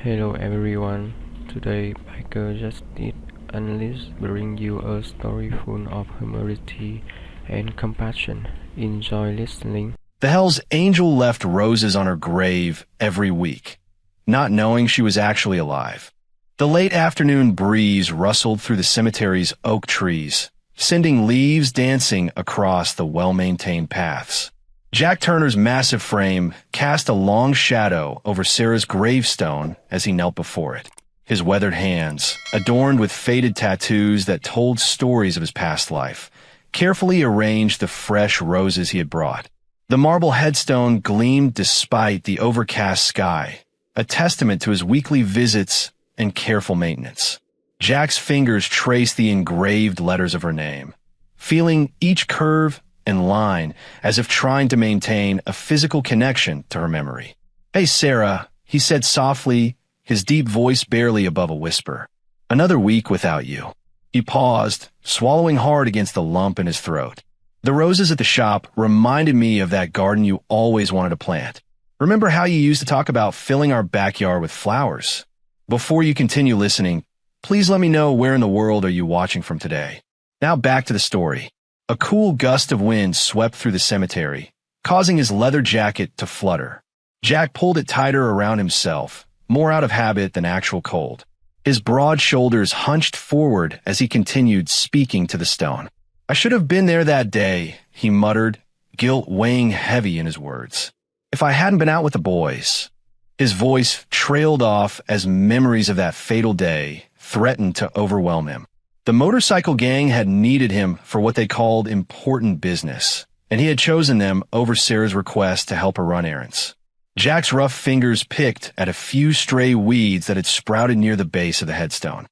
Hello everyone. Today, Biker Justice Analyst bring you a story full of humanity and compassion. Enjoy listening. The Hell's Angel left roses on her grave every week, not knowing she was actually alive. The late afternoon breeze rustled through the cemetery's oak trees, sending leaves dancing across the well-maintained paths. Jack Turner's massive frame cast a long shadow over Sarah's gravestone as he knelt before it. His weathered hands, adorned with faded tattoos that told stories of his past life, carefully arranged the fresh roses he had brought. The marble headstone gleamed despite the overcast sky, a testament to his weekly visits and careful maintenance. Jack's fingers traced the engraved letters of her name, feeling each curve and line as if trying to maintain a physical connection to her memory. "Hey, Sarah," he said softly, his deep voice barely above a whisper. "Another week without you." He paused, swallowing hard against the lump in his throat. "The roses at the shop reminded me of that garden you always wanted to plant. Remember how you used to talk about filling our backyard with flowers? Before you continue listening, please let me know where in the world are you watching from today." Now back to the story. A cool gust of wind swept through the cemetery, causing his leather jacket to flutter. Jack pulled it tighter around himself, more out of habit than actual cold. His broad shoulders hunched forward as he continued speaking to the stone. "I should have been there that day," he muttered, guilt weighing heavy in his words. "If I hadn't been out with the boys." His voice trailed off as memories of that fatal day threatened to overwhelm him. The motorcycle gang had needed him for what they called important business, and he had chosen them over Sarah's request to help her run errands. Jack's rough fingers picked at a few stray weeds that had sprouted near the base of the headstone.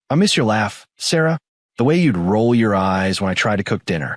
"I miss your laugh, Sarah, the way you'd roll your eyes when I tried to cook dinner."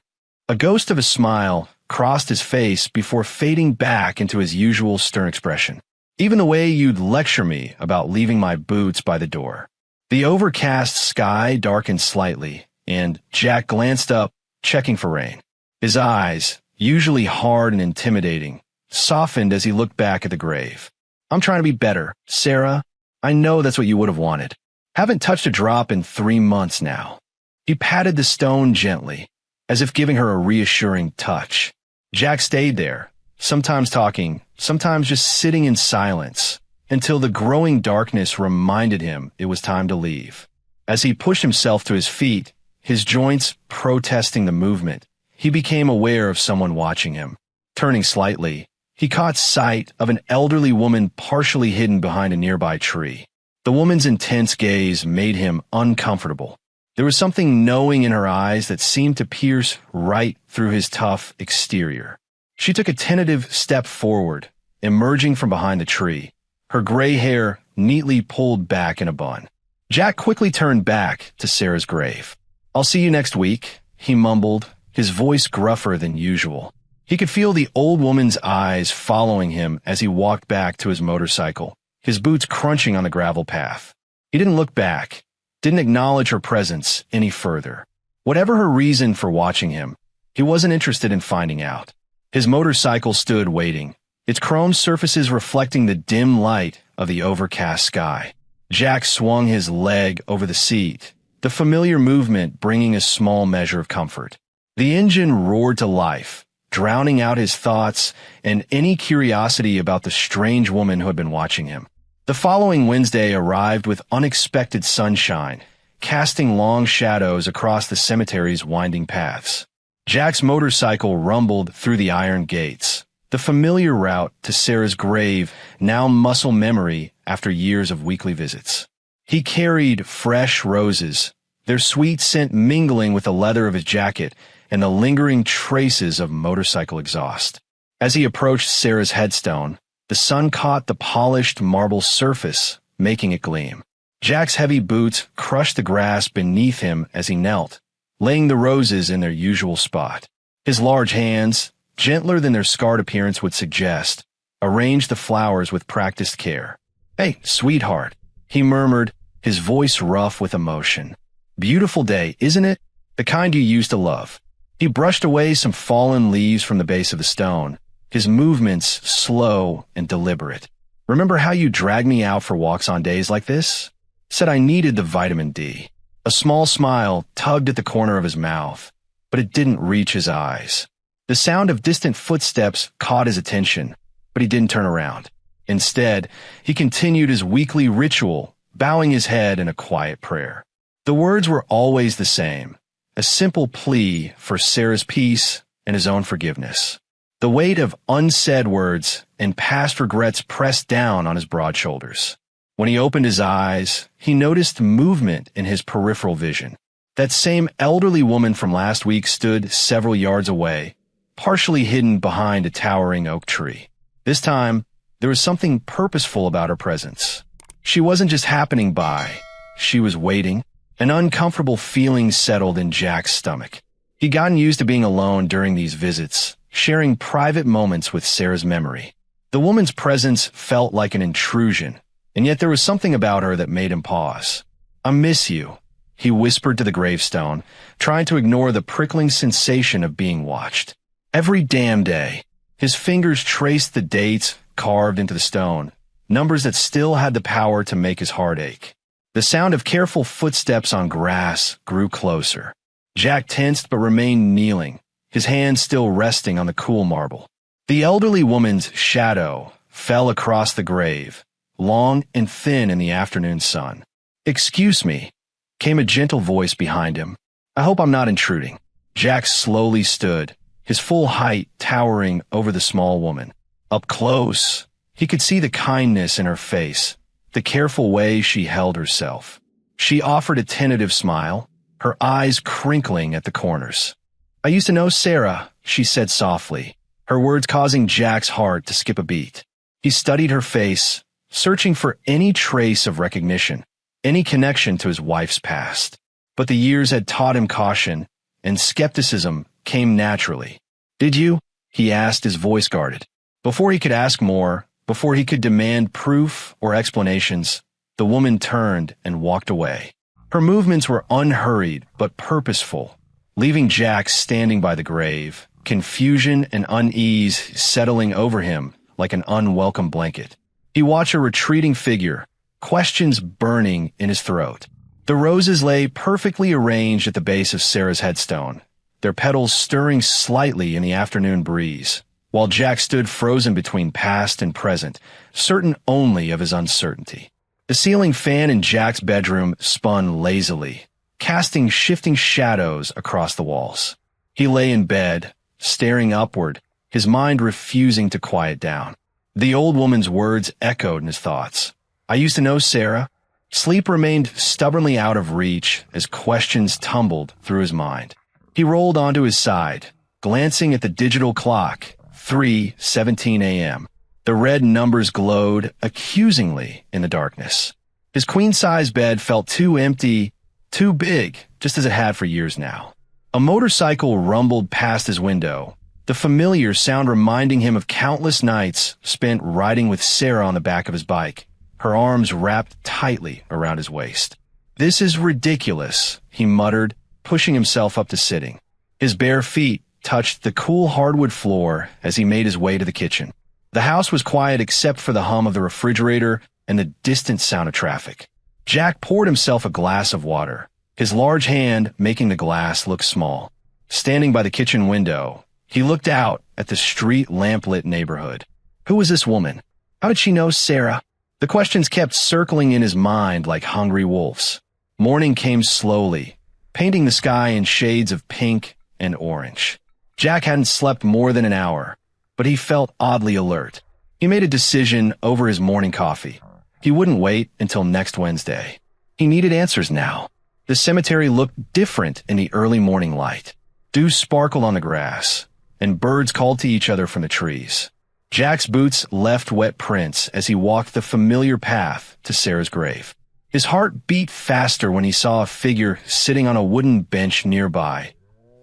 A ghost of a smile crossed his face before fading back into his usual stern expression. "Even the way you'd lecture me about leaving my boots by the door." The overcast sky darkened slightly, and Jack glanced up, checking for rain. His eyes, usually hard and intimidating, softened as he looked back at the grave. "I'm trying to be better, Sarah. I know that's what you would have wanted. Haven't touched a drop in 3 months now." He patted the stone gently, as if giving her a reassuring touch. Jack stayed there, sometimes talking, sometimes just sitting in silence, until the growing darkness reminded him it was time to leave. As he pushed himself to his feet, his joints protesting the movement, he became aware of someone watching him. Turning slightly, he caught sight of an elderly woman partially hidden behind a nearby tree. The woman's intense gaze made him uncomfortable. There was something knowing in her eyes that seemed to pierce right through his tough exterior. She took a tentative step forward, emerging from behind the tree, her gray hair neatly pulled back in a bun. Jack quickly turned back to Sarah's grave. "I'll see you next week," he mumbled, his voice gruffer than usual. He could feel the old woman's eyes following him as he walked back to his motorcycle, his boots crunching on the gravel path. He didn't look back, didn't acknowledge her presence any further. Whatever her reason for watching him, he wasn't interested in finding out. His motorcycle stood waiting, its chrome surfaces reflecting the dim light of the overcast sky. Jack swung his leg over the seat, the familiar movement bringing a small measure of comfort. The engine roared to life, drowning out his thoughts and any curiosity about the strange woman who had been watching him. The following Wednesday arrived with unexpected sunshine, casting long shadows across the cemetery's winding paths. Jack's motorcycle rumbled through the iron gates, the familiar route to Sarah's grave now muscle memory after years of weekly visits. He carried fresh roses, their sweet scent mingling with the leather of his jacket and the lingering traces of motorcycle exhaust. As he approached Sarah's headstone, the sun caught the polished marble surface, making it gleam. Jack's heavy boots crushed the grass beneath him as he knelt, laying the roses in their usual spot. His large hands, gentler than their scarred appearance would suggest, arranged the flowers with practiced care. "Hey, sweetheart," he murmured, his voice rough with emotion. "Beautiful day, isn't it? The kind you used to love." He brushed away some fallen leaves from the base of the stone, his movements slow and deliberate. Remember how you dragged me out for walks on days like this? Said I needed the vitamin D. A small smile tugged at the corner of his mouth, but it didn't reach his eyes. The sound of distant footsteps caught his attention, but he didn't turn around. Instead, he continued his weekly ritual, bowing his head in a quiet prayer. The words were always the same, a simple plea for Sarah's peace and his own forgiveness. The weight of unsaid words and past regrets pressed down on his broad shoulders. When he opened his eyes, he noticed movement in his peripheral vision. That same elderly woman from last week stood several yards away, partially hidden behind a towering oak tree. This time, there was something purposeful about her presence. She wasn't just happening by, she was waiting. An uncomfortable feeling settled in Jack's stomach. He'd gotten used to being alone during these visits, sharing private moments with Sarah's memory. The woman's presence felt like an intrusion, and yet there was something about her that made him pause. "I miss you," he whispered to the gravestone, trying to ignore the prickling sensation of being watched. Every damn day, his fingers traced the dates carved into the stone, numbers that still had the power to make his heart ache. The sound of careful footsteps on grass grew closer. Jack tensed but remained kneeling, his hands still resting on the cool marble. The elderly woman's shadow fell across the grave, long and thin in the afternoon sun. "Excuse me," came a gentle voice behind him. "I hope I'm not intruding." Jack slowly stood, his full height towering over the small woman. Up close, he could see the kindness in her face, the careful way she held herself. She offered a tentative smile, her eyes crinkling at the corners. "I used to know Sarah," she said softly, her words causing Jack's heart to skip a beat. He studied her face, searching for any trace of recognition, any connection to his wife's past. But the years had taught him caution, and skepticism came naturally. "Did you?" he asked, his voice guarded. Before he could ask more, before he could demand proof or explanations, the woman turned and walked away. Her movements were unhurried but purposeful, leaving Jack standing by the grave, confusion and unease settling over him like an unwelcome blanket. He watched her retreating figure, questions burning in his throat. The roses lay perfectly arranged at the base of Sarah's headstone, their petals stirring slightly in the afternoon breeze, while Jack stood frozen between past and present, certain only of his uncertainty. The ceiling fan in Jack's bedroom spun lazily, casting shifting shadows across the walls. He lay in bed, staring upward, his mind refusing to quiet down. The old woman's words echoed in his thoughts. "I used to know Sarah." Sleep remained stubbornly out of reach as questions tumbled through his mind. He rolled onto his side, glancing at the digital clock, 3:17 a.m. The red numbers glowed accusingly in the darkness. His queen-size bed felt too empty, too big, just as it had for years now. A motorcycle rumbled past his window, the familiar sound reminding him of countless nights spent riding with Sarah on the back of his bike, her arms wrapped tightly around his waist. "This is ridiculous," he muttered, pushing himself up to sitting. His bare feet touched the cool hardwood floor as he made his way to the kitchen. The house was quiet except for the hum of the refrigerator and the distant sound of traffic. Jack poured himself a glass of water, his large hand making the glass look small. Standing by the kitchen window, he looked out at the street lamplit neighborhood. Who was this woman? How did she know Sarah? The questions kept circling in his mind like hungry wolves. Morning came slowly, painting the sky in shades of pink and orange. Jack hadn't slept more than an hour, but he felt oddly alert. He made a decision over his morning coffee. He wouldn't wait until next Wednesday. He needed answers now. The cemetery looked different in the early morning light. Dew sparkled on the grass, and birds called to each other from the trees. Jack's boots left wet prints as he walked the familiar path to Sarah's grave. His heart beat faster when he saw a figure sitting on a wooden bench nearby.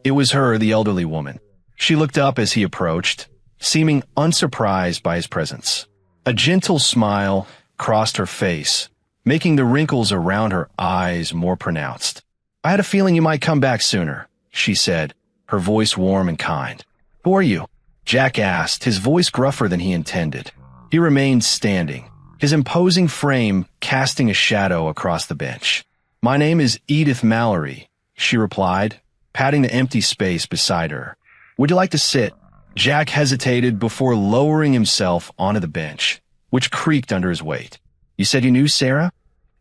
It was her, the elderly woman. She looked up as he approached, seeming unsurprised by his presence. A gentle smile crossed her face, making the wrinkles around her eyes more pronounced. "I had a feeling you might come back sooner," she said, her voice warm and kind. "Who are you?" Jack asked, his voice gruffer than he intended. He remained standing, his imposing frame casting a shadow across the bench. "My name is Edith Mallory," she replied, patting the empty space beside her. "Would you like to sit?" Jack hesitated before lowering himself onto the bench, which creaked under his weight. "You said you knew Sarah?"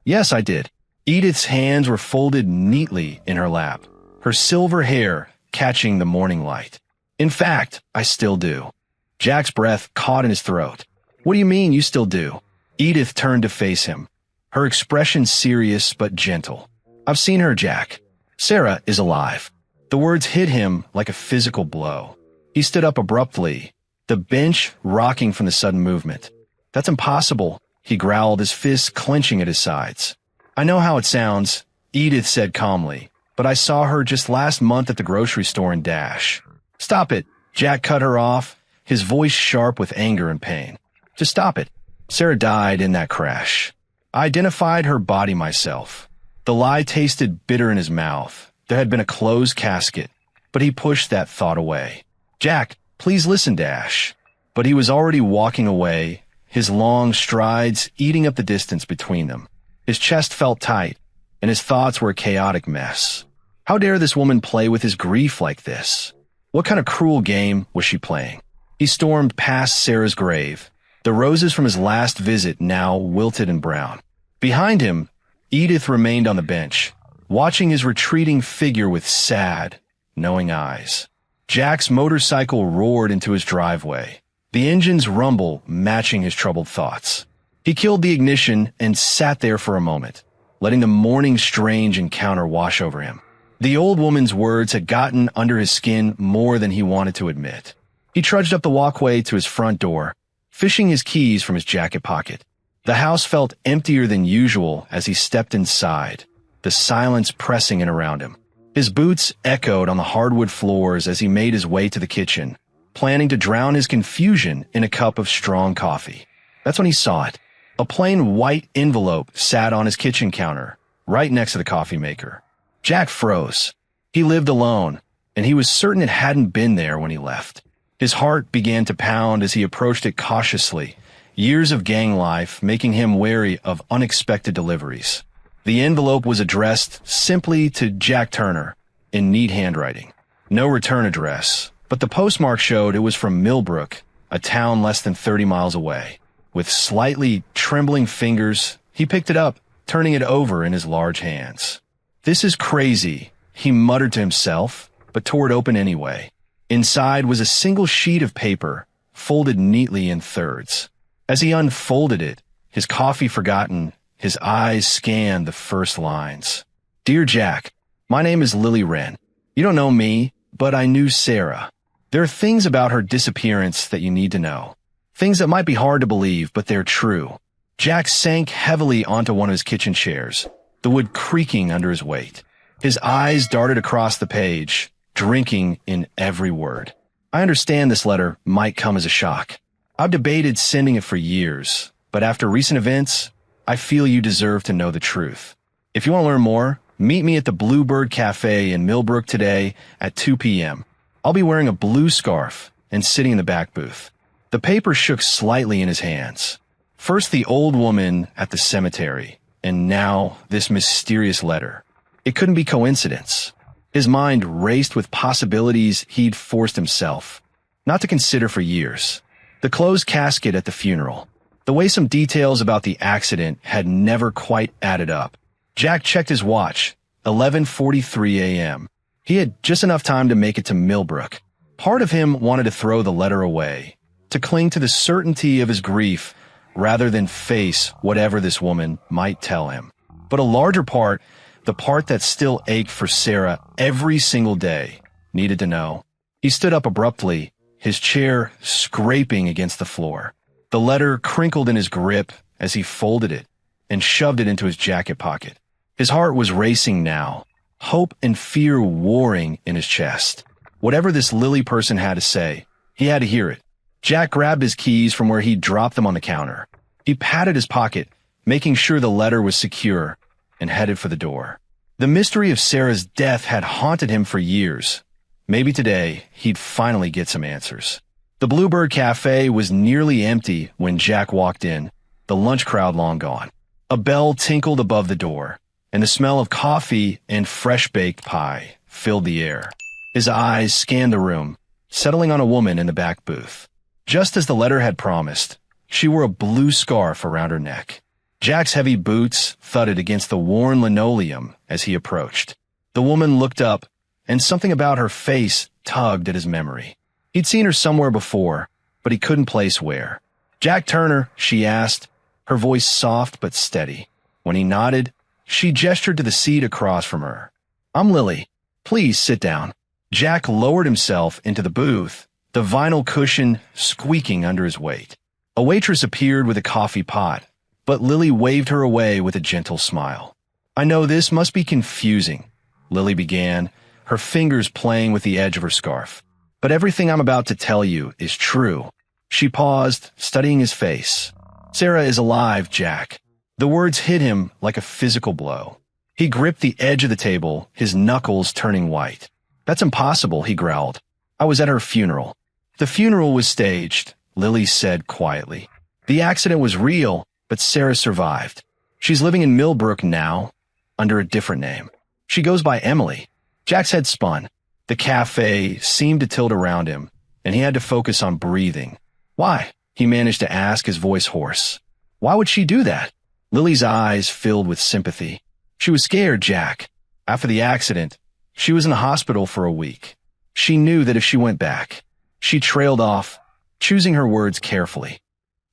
"Yes, I did." Edith's hands were folded neatly in her lap, her silver hair catching the morning light. "In fact, I still do." Jack's breath caught in his throat. "What do you mean you still do?" Edith turned to face him, her expression serious but gentle. "I've seen her, Jack. Sarah is alive." The words hit him like a physical blow. He stood up abruptly, the bench rocking from the sudden movement. "That's impossible," he growled, his fists clenching at his sides. "I know how it sounds," Edith said calmly, "but I saw her just last month at the grocery store in Dash." "Stop it," Jack cut her off, his voice sharp with anger and pain. "Just stop it. Sarah died in that crash. I identified her body myself." The lie tasted bitter in his mouth. There had been a closed casket, but he pushed that thought away. "Jack, please listen, Dash." But he was already walking away, his long strides eating up the distance between them. His chest felt tight, and his thoughts were a chaotic mess. How dare this woman play with his grief like this? What kind of cruel game was she playing? He stormed past Sarah's grave, the roses from his last visit now wilted and brown. Behind him, Edith remained on the bench, watching his retreating figure with sad, knowing eyes. Jack's motorcycle roared into his driveway, the engine's rumble matching his troubled thoughts. He killed the ignition and sat there for a moment, letting the morning's strange encounter wash over him. The old woman's words had gotten under his skin more than he wanted to admit. He trudged up the walkway to his front door, fishing his keys from his jacket pocket. The house felt emptier than usual as he stepped inside, the silence pressing in around him. His boots echoed on the hardwood floors as he made his way to the kitchen, planning to drown his confusion in a cup of strong coffee. That's when he saw it. A plain white envelope sat on his kitchen counter, right next to the coffee maker. Jack froze. He lived alone, and he was certain it hadn't been there when he left. His heart began to pound as he approached it cautiously, years of gang life making him wary of unexpected deliveries. The envelope was addressed simply to Jack Turner, in neat handwriting. No return address, but the postmark showed it was from Millbrook, a town less than 30 miles away. With slightly trembling fingers, he picked it up, turning it over in his large hands. "This is crazy," he muttered to himself, but tore it open anyway. Inside was a single sheet of paper, folded neatly in thirds. As he unfolded it, his coffee forgotten, his eyes scanned the first lines. "Dear Jack, my name is Lily Wren. You don't know me, but I knew Sarah. There are things about her disappearance that you need to know. Things that might be hard to believe, but they're true." Jack sank heavily onto one of his kitchen chairs, the wood creaking under his weight. His eyes darted across the page, drinking in every word. "I understand this letter might come as a shock. I've debated sending it for years, but after recent events, I feel you deserve to know the truth. If you want to learn more, meet me at the Bluebird Cafe in Millbrook today at 2 p.m. I'll be wearing a blue scarf and sitting in the back booth." The paper shook slightly in his hands. First the old woman at the cemetery, and now this mysterious letter. It couldn't be coincidence. His mind raced with possibilities he'd forced himself not to consider for years. The closed casket at the funeral. The way some details about the accident had never quite added up. Jack checked his watch, 11:43 a.m. He had just enough time to make it to Millbrook. Part of him wanted to throw the letter away, to cling to the certainty of his grief rather than face whatever this woman might tell him. But a larger part, the part that still ached for Sarah every single day, needed to know. He stood up abruptly, his chair scraping against the floor. The letter crinkled in his grip as he folded it and shoved it into his jacket pocket. His heart was racing now, hope and fear warring in his chest. Whatever this Lily person had to say, he had to hear it. Jack grabbed his keys from where he'd dropped them on the counter. He patted his pocket, making sure the letter was secure, and headed for the door. The mystery of Sarah's death had haunted him for years. Maybe today he'd finally get some answers. The Bluebird Cafe was nearly empty when Jack walked in, the lunch crowd long gone. A bell tinkled above the door, and the smell of coffee and fresh-baked pie filled the air. His eyes scanned the room, settling on a woman in the back booth. Just as the letter had promised, she wore a blue scarf around her neck. Jack's heavy boots thudded against the worn linoleum as he approached. The woman looked up, and something about her face tugged at his memory. He'd seen her somewhere before, but he couldn't place where. "Jack Turner," she asked, her voice soft but steady. When he nodded, she gestured to the seat across from her. "I'm Lily. Please sit down." Jack lowered himself into the booth, the vinyl cushion squeaking under his weight. A waitress appeared with a coffee pot, but Lily waved her away with a gentle smile. "I know this must be confusing," Lily began, her fingers playing with the edge of her scarf. "But everything I'm about to tell you is true." She paused, studying his face. "Sarah is alive, Jack." The words hit him like a physical blow. He gripped the edge of the table, his knuckles turning white. "That's impossible," he growled. "I was at her funeral." "The funeral was staged," Lily said quietly. "The accident was real, but Sarah survived. She's living in Millbrook now, under a different name. She goes by Emily." Jack's head spun. The cafe seemed to tilt around him, and he had to focus on breathing. "Why?" he managed to ask, his voice hoarse. "Why would she do that?" Lily's eyes filled with sympathy. "She was scared, Jack. After the accident, she was in the hospital for a week. She knew that if she went back." She trailed off, choosing her words carefully.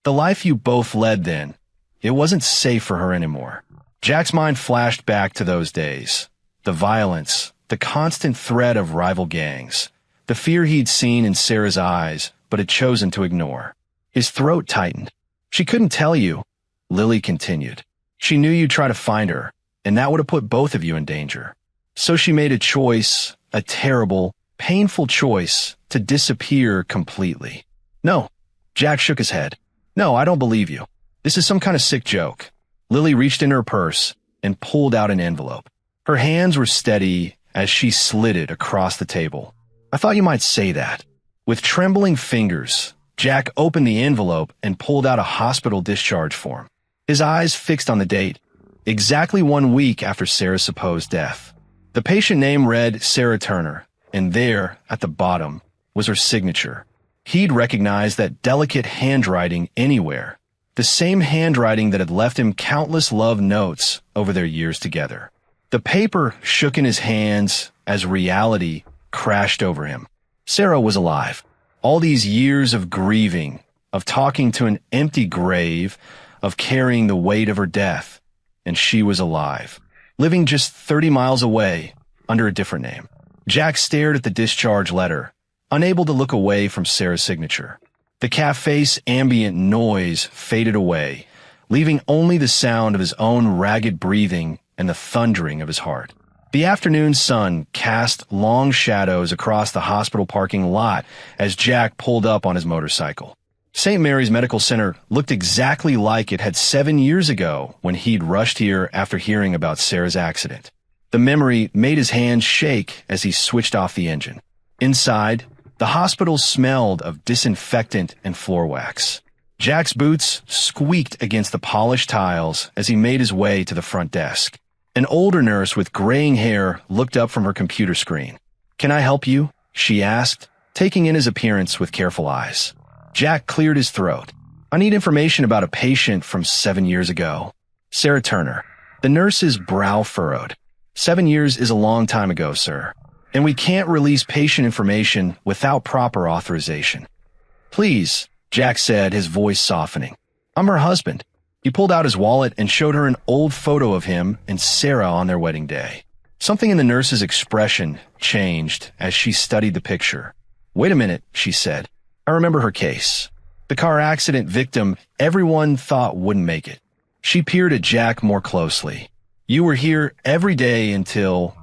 "The life you both led then, it wasn't safe for her anymore." Jack's mind flashed back to those days. The violence, the constant threat of rival gangs, the fear he'd seen in Sarah's eyes but had chosen to ignore. His throat tightened. "She couldn't tell you," Lily continued. "She knew you'd try to find her, and that would have put both of you in danger. So she made a choice, a terrible, painful choice, to disappear completely." "No." Jack shook his head. "No, I don't believe you. This is some kind of sick joke." Lily reached in her purse and pulled out an envelope. Her hands were steady as she slid it across the table. "I thought you might say that." With trembling fingers, Jack opened the envelope and pulled out a hospital discharge form. His eyes fixed on the date, exactly 1 week after Sarah's supposed death. The patient name read Sarah Turner, and there, at the bottom, was her signature. He'd recognized that delicate handwriting anywhere, the same handwriting that had left him countless love notes over their years together. The paper shook in his hands as reality crashed over him. Sarah was alive. All these years of grieving, of talking to an empty grave, of carrying the weight of her death, and she was alive, living just 30 miles away under a different name. Jack stared at the discharge letter, unable to look away from Sarah's signature. The cafe's ambient noise faded away, leaving only the sound of his own ragged breathing and the thundering of his heart. The afternoon sun cast long shadows across the hospital parking lot as Jack pulled up on his motorcycle. St. Mary's Medical Center looked exactly like it had 7 years ago when he'd rushed here after hearing about Sarah's accident. The memory made his hands shake as he switched off the engine. Inside, the hospital smelled of disinfectant and floor wax. Jack's boots squeaked against the polished tiles as he made his way to the front desk. An older nurse with graying hair looked up from her computer screen. "Can I help you?" she asked, taking in his appearance with careful eyes. Jack cleared his throat. "I need information about a patient from 7 years ago." "Sarah Turner." The nurse's brow furrowed. 7 years is a long time ago, sir, and we can't release patient information without proper authorization." "Please," Jack said, his voice softening. "I'm her husband." He pulled out his wallet and showed her an old photo of him and Sarah on their wedding day. Something in the nurse's expression changed as she studied the picture. "Wait a minute," she said. "I remember her case. The car accident victim everyone thought wouldn't make it." She peered at Jack more closely. "You were here every day until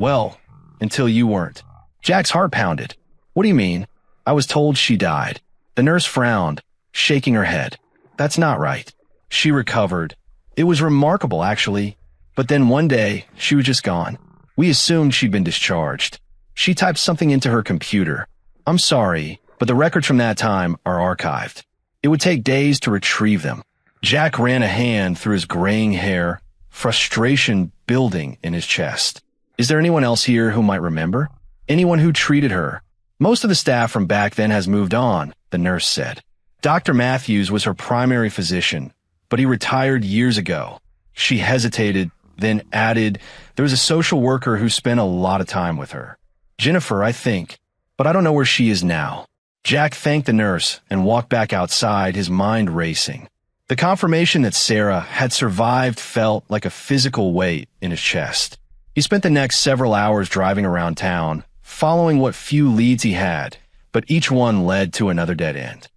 you weren't." Jack's heart pounded. "What do you mean?" "I was told she died." The nurse frowned, shaking her head. "That's not right." She recovered. "It was remarkable, actually. But then one day, she was just gone. We assumed she'd been discharged." She typed something into her computer. "I'm sorry, but the records from that time are archived. It would take days to retrieve them." Jack ran a hand through his graying hair, frustration building in his chest. Is there anyone else here who might remember? Anyone who treated her? Most of the staff from back then has moved on, the nurse said. Dr. Matthews was her primary physician, but he retired years ago. She hesitated, then added, there was a social worker who spent a lot of time with her. Jennifer, I think, but I don't know where she is now. Jack thanked the nurse and walked back outside, his mind racing. The confirmation that Sarah had survived felt like a physical weight in his chest. He spent the next several hours driving around town, following what few leads he had, but each one led to another dead end.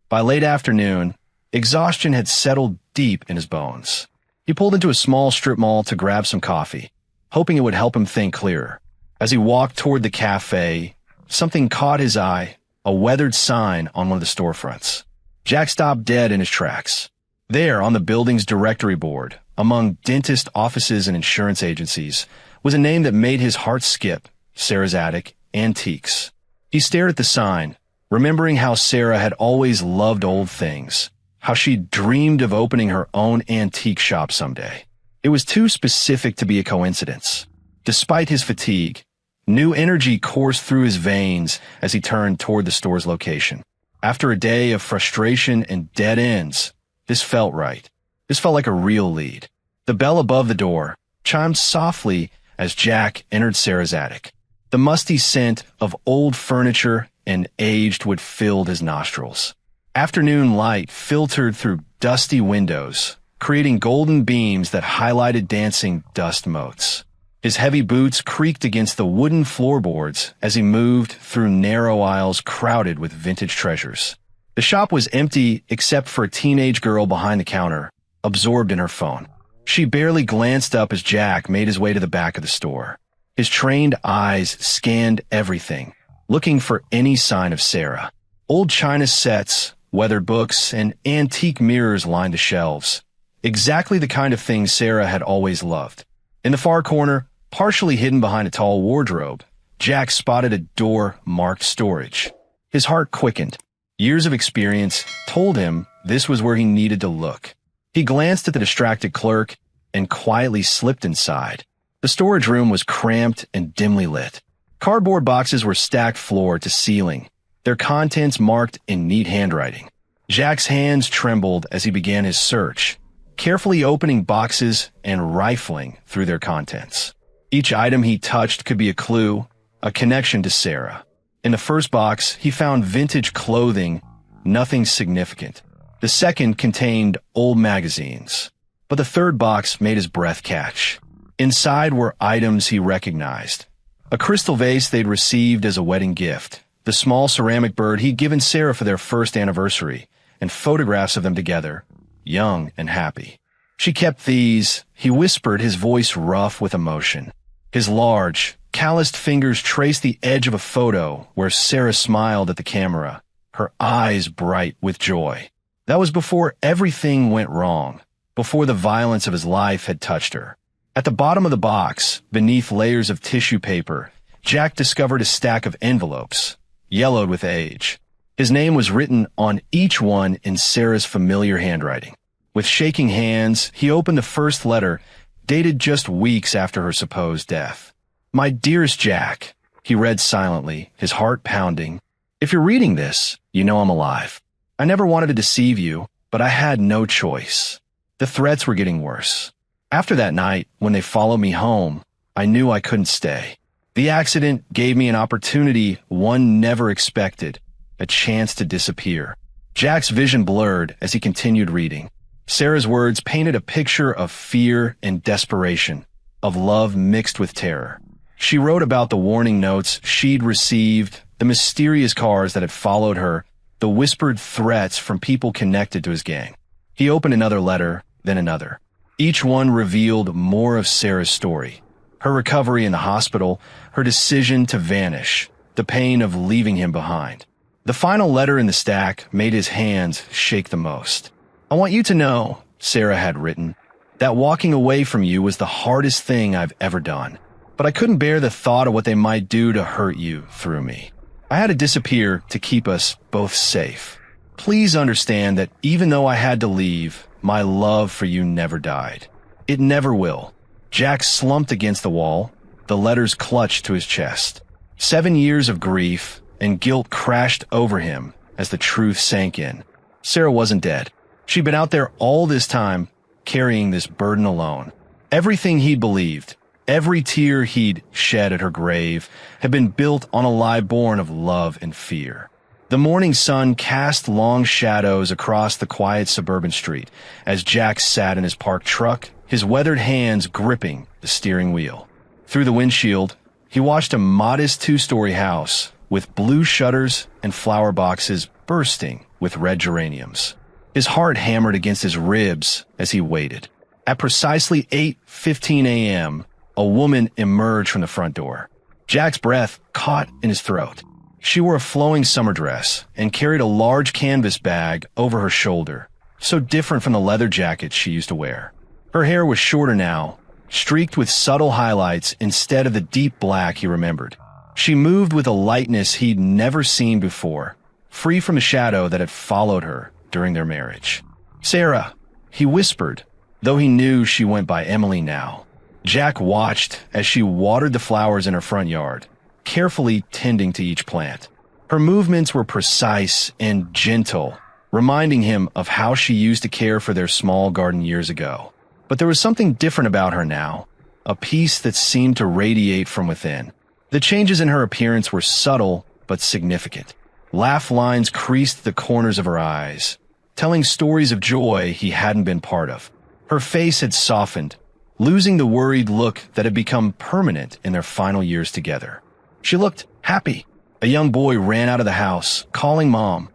By late afternoon, exhaustion had settled deep in his bones. He pulled into a small strip mall to grab some coffee, hoping it would help him think clearer. As he walked toward the cafe, something caught his eye, a weathered sign on one of the storefronts. Jack stopped dead in his tracks. There, on the building's directory board, among dentist offices and insurance agencies, was a name that made his heart skip: Sarah's Attic Antiques. He stared at the sign, remembering how Sarah had always loved old things, how she dreamed of opening her own antique shop someday. It was too specific to be a coincidence. Despite his fatigue, new energy coursed through his veins as he turned toward the store's location. After a day of frustration and dead ends, this felt right. This felt like a real lead. The bell above the door chimed softly as Jack entered Sarah's attic. The musty scent of old furniture and aged wood filled his nostrils. Afternoon light filtered through dusty windows, creating golden beams that highlighted dancing dust motes. His heavy boots creaked against the wooden floorboards as he moved through narrow aisles crowded with vintage treasures. The shop was empty except for a teenage girl behind the counter, absorbed in her phone. She barely glanced up as Jack made his way to the back of the store. His trained eyes scanned everything, looking for any sign of Sarah. Old china sets, weathered books, and antique mirrors lined the shelves. Exactly the kind of thing Sarah had always loved. In the far corner, partially hidden behind a tall wardrobe, Jack spotted a door marked storage. His heart quickened. Years of experience told him this was where he needed to look. He glanced at the distracted clerk and quietly slipped inside. The storage room was cramped and dimly lit. Cardboard boxes were stacked floor to ceiling, their contents marked in neat handwriting. Jack's hands trembled as he began his search, carefully opening boxes and rifling through their contents. Each item he touched could be a clue, a connection to Sarah. In the first box, he found vintage clothing, nothing significant. The second contained old magazines. But the third box made his breath catch. Inside were items he recognized. A crystal vase they'd received as a wedding gift, the small ceramic bird he'd given Sarah for their first anniversary, and photographs of them together, young and happy. She kept these, he whispered, his voice rough with emotion. His large, calloused fingers traced the edge of a photo where Sarah smiled at the camera, her eyes bright with joy. That was before everything went wrong, before the violence of his life had touched her. At the bottom of the box, beneath layers of tissue paper, Jack discovered a stack of envelopes, yellowed with age. His name was written on each one in Sarah's familiar handwriting. With shaking hands, he opened the first letter, dated just weeks after her supposed death. "My dearest Jack," he read silently, his heart pounding. "If you're reading this, you know I'm alive. I never wanted to deceive you, but I had no choice. The threats were getting worse. After that night, when they followed me home, I knew I couldn't stay. The accident gave me an opportunity one never expected, a chance to disappear." Jack's vision blurred as he continued reading. Sarah's words painted a picture of fear and desperation, of love mixed with terror. She wrote about the warning notes she'd received, the mysterious cars that had followed her, the whispered threats from people connected to his gang. He opened another letter, then another. Each one revealed more of Sarah's story. Her recovery in the hospital, her decision to vanish, the pain of leaving him behind. The final letter in the stack made his hands shake the most. "I want you to know," Sarah had written, "that walking away from you was the hardest thing I've ever done. But I couldn't bear the thought of what they might do to hurt you through me. I had to disappear to keep us both safe. Please understand that even though I had to leave, my love for you never died. It never will. Jack slumped against the wall, the letters clutched to his chest. 7 years of grief and guilt crashed over him as the truth sank in. Sarah wasn't dead. She'd been out there all this time, carrying this burden alone. Everything he'd believed, every tear he'd shed at her grave, had been built on a lie born of love and fear. The morning sun cast long shadows across the quiet suburban street as Jack sat in his parked truck, his weathered hands gripping the steering wheel. Through the windshield, he watched a modest 2-story house with blue shutters and flower boxes bursting with red geraniums. His heart hammered against his ribs as he waited. At precisely 8:15 a.m., a woman emerged from the front door. Jack's breath caught in his throat. She wore a flowing summer dress and carried a large canvas bag over her shoulder, so different from the leather jacket she used to wear. Her hair was shorter now, streaked with subtle highlights instead of the deep black he remembered. She moved with a lightness he'd never seen before, free from the shadow that had followed her during their marriage. "Sarah," he whispered, though he knew she went by Emily now. Jack watched as she watered the flowers in her front yard, carefully tending to each plant. Her movements were precise and gentle, reminding him of how she used to care for their small garden years ago. But there was something different about her now, a peace that seemed to radiate from within. The changes in her appearance were subtle but significant. Laugh lines creased the corners of her eyes, telling stories of joy he hadn't been part of. Her face had softened, losing the worried look that had become permanent in their final years together. She looked happy. A young boy ran out of the house, calling Mom.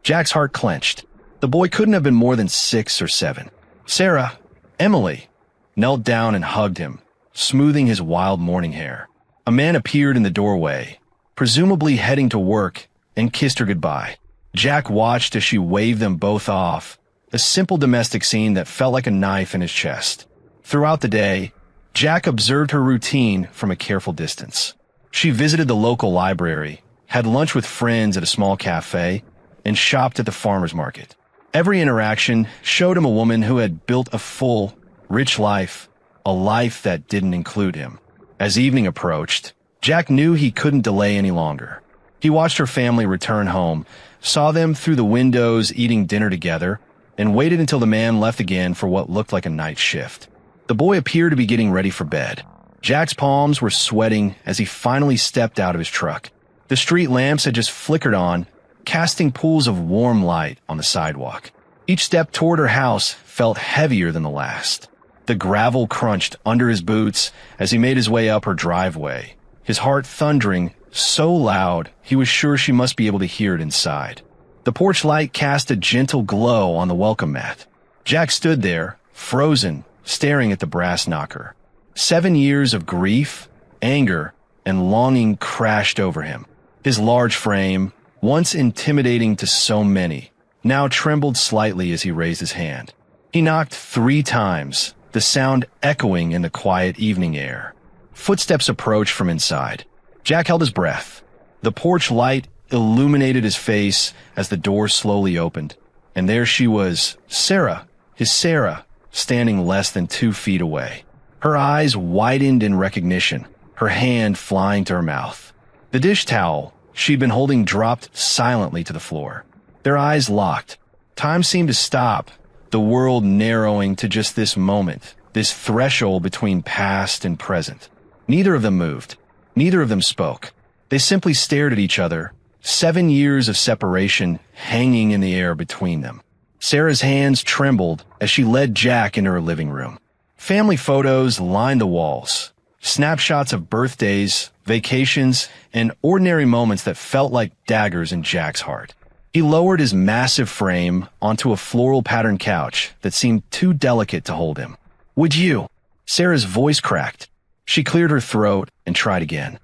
Jack's heart clenched. The boy couldn't have been more than 6 or 7. Sarah, Emily, knelt down and hugged him, smoothing his wild morning hair. A man appeared in the doorway, presumably heading to work, and kissed her goodbye. Jack watched as she waved them both off, a simple domestic scene that felt like a knife in his chest. Throughout the day, Jack observed her routine from a careful distance. She visited the local library, had lunch with friends at a small cafe, and shopped at the farmer's market. Every interaction showed him a woman who had built a full, rich life, a life that didn't include him. As evening approached, Jack knew he couldn't delay any longer. He watched her family return home, saw them through the windows eating dinner together, and waited until the man left again for what looked like a night shift. The boy appeared to be getting ready for bed. Jack's palms were sweating as he finally stepped out of his truck. The street lamps had just flickered on, casting pools of warm light on the sidewalk. Each step toward her house felt heavier than the last. The gravel crunched under his boots as he made his way up her driveway, his heart thundering so loud he was sure she must be able to hear it inside. The porch light cast a gentle glow on the welcome mat. Jack stood there, frozen, staring at the brass knocker. 7 years of grief, anger, and longing crashed over him. His large frame, once intimidating to so many, now trembled slightly as he raised his hand. He knocked 3 times, the sound echoing in the quiet evening air. Footsteps approached from inside. Jack held his breath. The porch light illuminated his face as the door slowly opened, and there she was, Sarah, his Sarah, standing less than 2 feet away. Her eyes widened in recognition, her hand flying to her mouth. The dish towel she'd been holding dropped silently to the floor. Their eyes locked. Time seemed to stop, the world narrowing to just this moment, this threshold between past and present. Neither of them moved. Neither of them spoke. They simply stared at each other, 7 years of separation hanging in the air between them. Sarah's hands trembled as she led Jack into her living room. Family photos lined the walls, snapshots of birthdays, vacations, and ordinary moments that felt like daggers in Jack's heart. He lowered his massive frame onto a floral patterned couch that seemed too delicate to hold him. "Would you?" Sarah's voice cracked. She cleared her throat and tried again.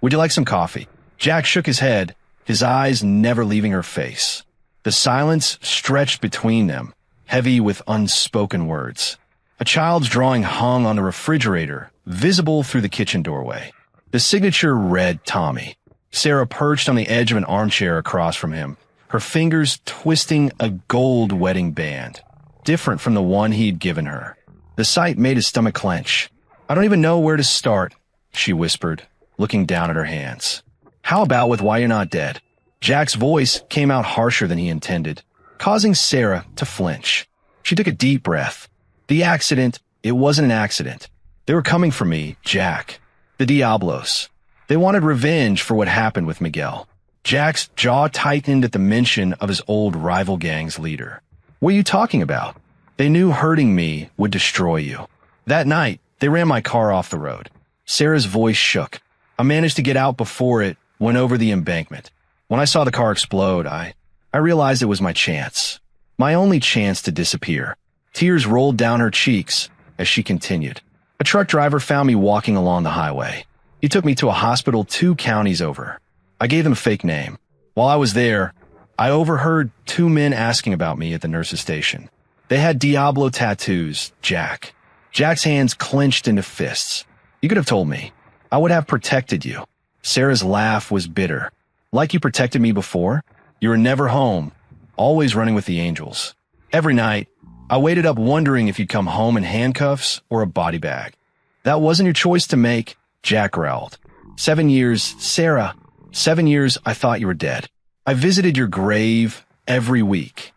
"Would you like some coffee?" Jack shook his head, his eyes never leaving her face. The silence stretched between them, heavy with unspoken words. A child's drawing hung on the refrigerator, visible through the kitchen doorway. The signature read Tommy. Sarah perched on the edge of an armchair across from him, her fingers twisting a gold wedding band. different from the one he'd given her. The sight made his stomach clench. "I don't even know where to start," she whispered, looking down at her hands. "How about with why you're not dead?" Jack's voice came out harsher than he intended, causing Sarah to flinch. She took a deep breath. "The accident, it wasn't an accident. They were coming for me, Jack. The Diablos. They wanted revenge for what happened with Miguel." Jack's jaw tightened at the mention of his old rival gang's leader. "What are you talking about? They knew hurting me would destroy you. That night, they ran my car off the road." Sarah's voice shook. "I managed to get out before it went over the embankment. When I saw the car explode, I realized it was my chance. My only chance to disappear." Tears rolled down her cheeks as she continued. "A truck driver found me walking along the highway. He took me to a hospital 2 counties over. I gave them a fake name. While I was there, I overheard 2 men asking about me at the nurse's station. They had Diablo tattoos, Jack." Jack's hands clenched into fists. "You could have told me. I would have protected you." Sarah's laugh was bitter. "Like you protected me before? You were never home, always running with the angels. Every night, I waited up wondering if you'd come home in handcuffs or a body bag. That wasn't your choice to make," Jack growled. 7 years, Sarah, 7 years I thought you were dead. I visited your grave every week."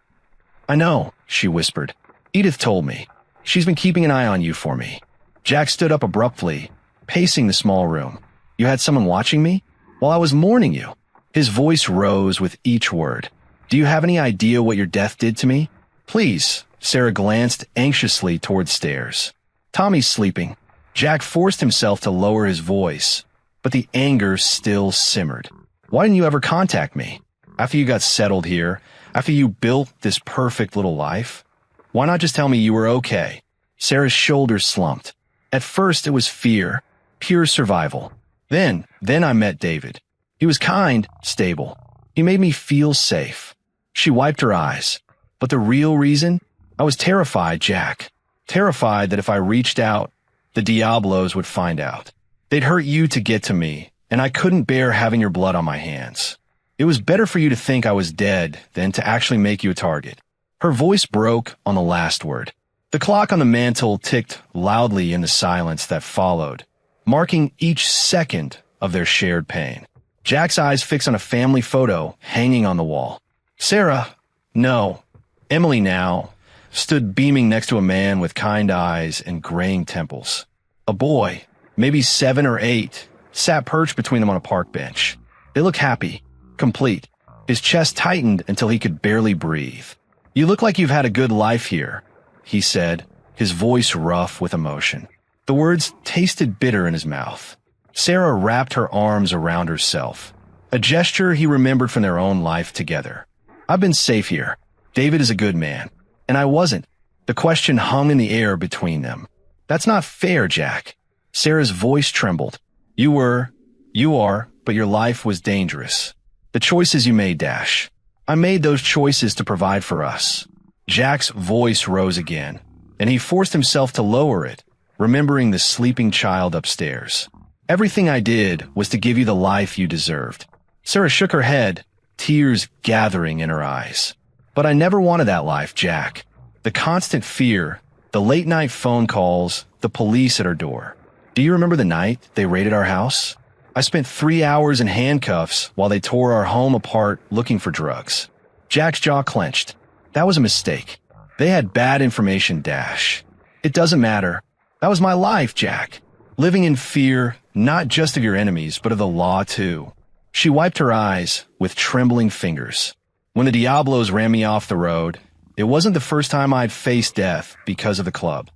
"I know," she whispered. "Edith told me. She's been keeping an eye on you for me." Jack stood up abruptly, pacing the small room. "You had someone watching me? While I was mourning you." His voice rose with each word. "Do you have any idea what your death did to me?" "Please." Sarah glanced anxiously toward stairs. "Tommy's sleeping." Jack forced himself to lower his voice, but the anger still simmered. "Why didn't you ever contact me? After you got settled here, after you built this perfect little life? Why not just tell me you were okay?" Sarah's shoulders slumped. "At first it was fear, pure survival. Then I met David. He was kind, stable. He made me feel safe." She wiped her eyes. "But the real reason? I was terrified, Jack. Terrified that if I reached out, the Diablos would find out. They'd hurt you to get to me, and I couldn't bear having your blood on my hands. It was better for you to think I was dead than to actually make you a target." Her voice broke on the last word. The clock on the mantel ticked loudly in the silence that followed, marking each second of their shared pain. Jack's eyes fixed on a family photo hanging on the wall. Sarah, no, Emily now, stood beaming next to a man with kind eyes and graying temples. A boy, maybe 7 or 8, sat perched between them on a park bench. They looked happy, complete. His chest tightened until he could barely breathe. "You look like you've had a good life here," he said, his voice rough with emotion. The words tasted bitter in his mouth. Sarah wrapped her arms around herself, a gesture he remembered from their own life together. "I've been safe here. David is a good man. And I wasn't." The question hung in the air between them. "That's not fair, Jack." Sarah's voice trembled. You are, but your life was dangerous. The choices you made, Dash. I made those choices to provide for us." Jack's voice rose again, and he forced himself to lower it, remembering the sleeping child upstairs. "Everything I did was to give you the life you deserved." Sarah shook her head, tears gathering in her eyes. "But I never wanted that life, Jack. The constant fear, the late-night phone calls, the police at our door. Do you remember the night they raided our house? I spent 3 hours in handcuffs while they tore our home apart looking for drugs." Jack's jaw clenched. "That was a mistake. They had bad information, Dash. It doesn't matter. That was my life, Jack. Living in fear, not just of your enemies, but of the law, too." She wiped her eyes with trembling fingers. "When the Diablos ran me off the road, it wasn't the first time I'd faced death because of the club."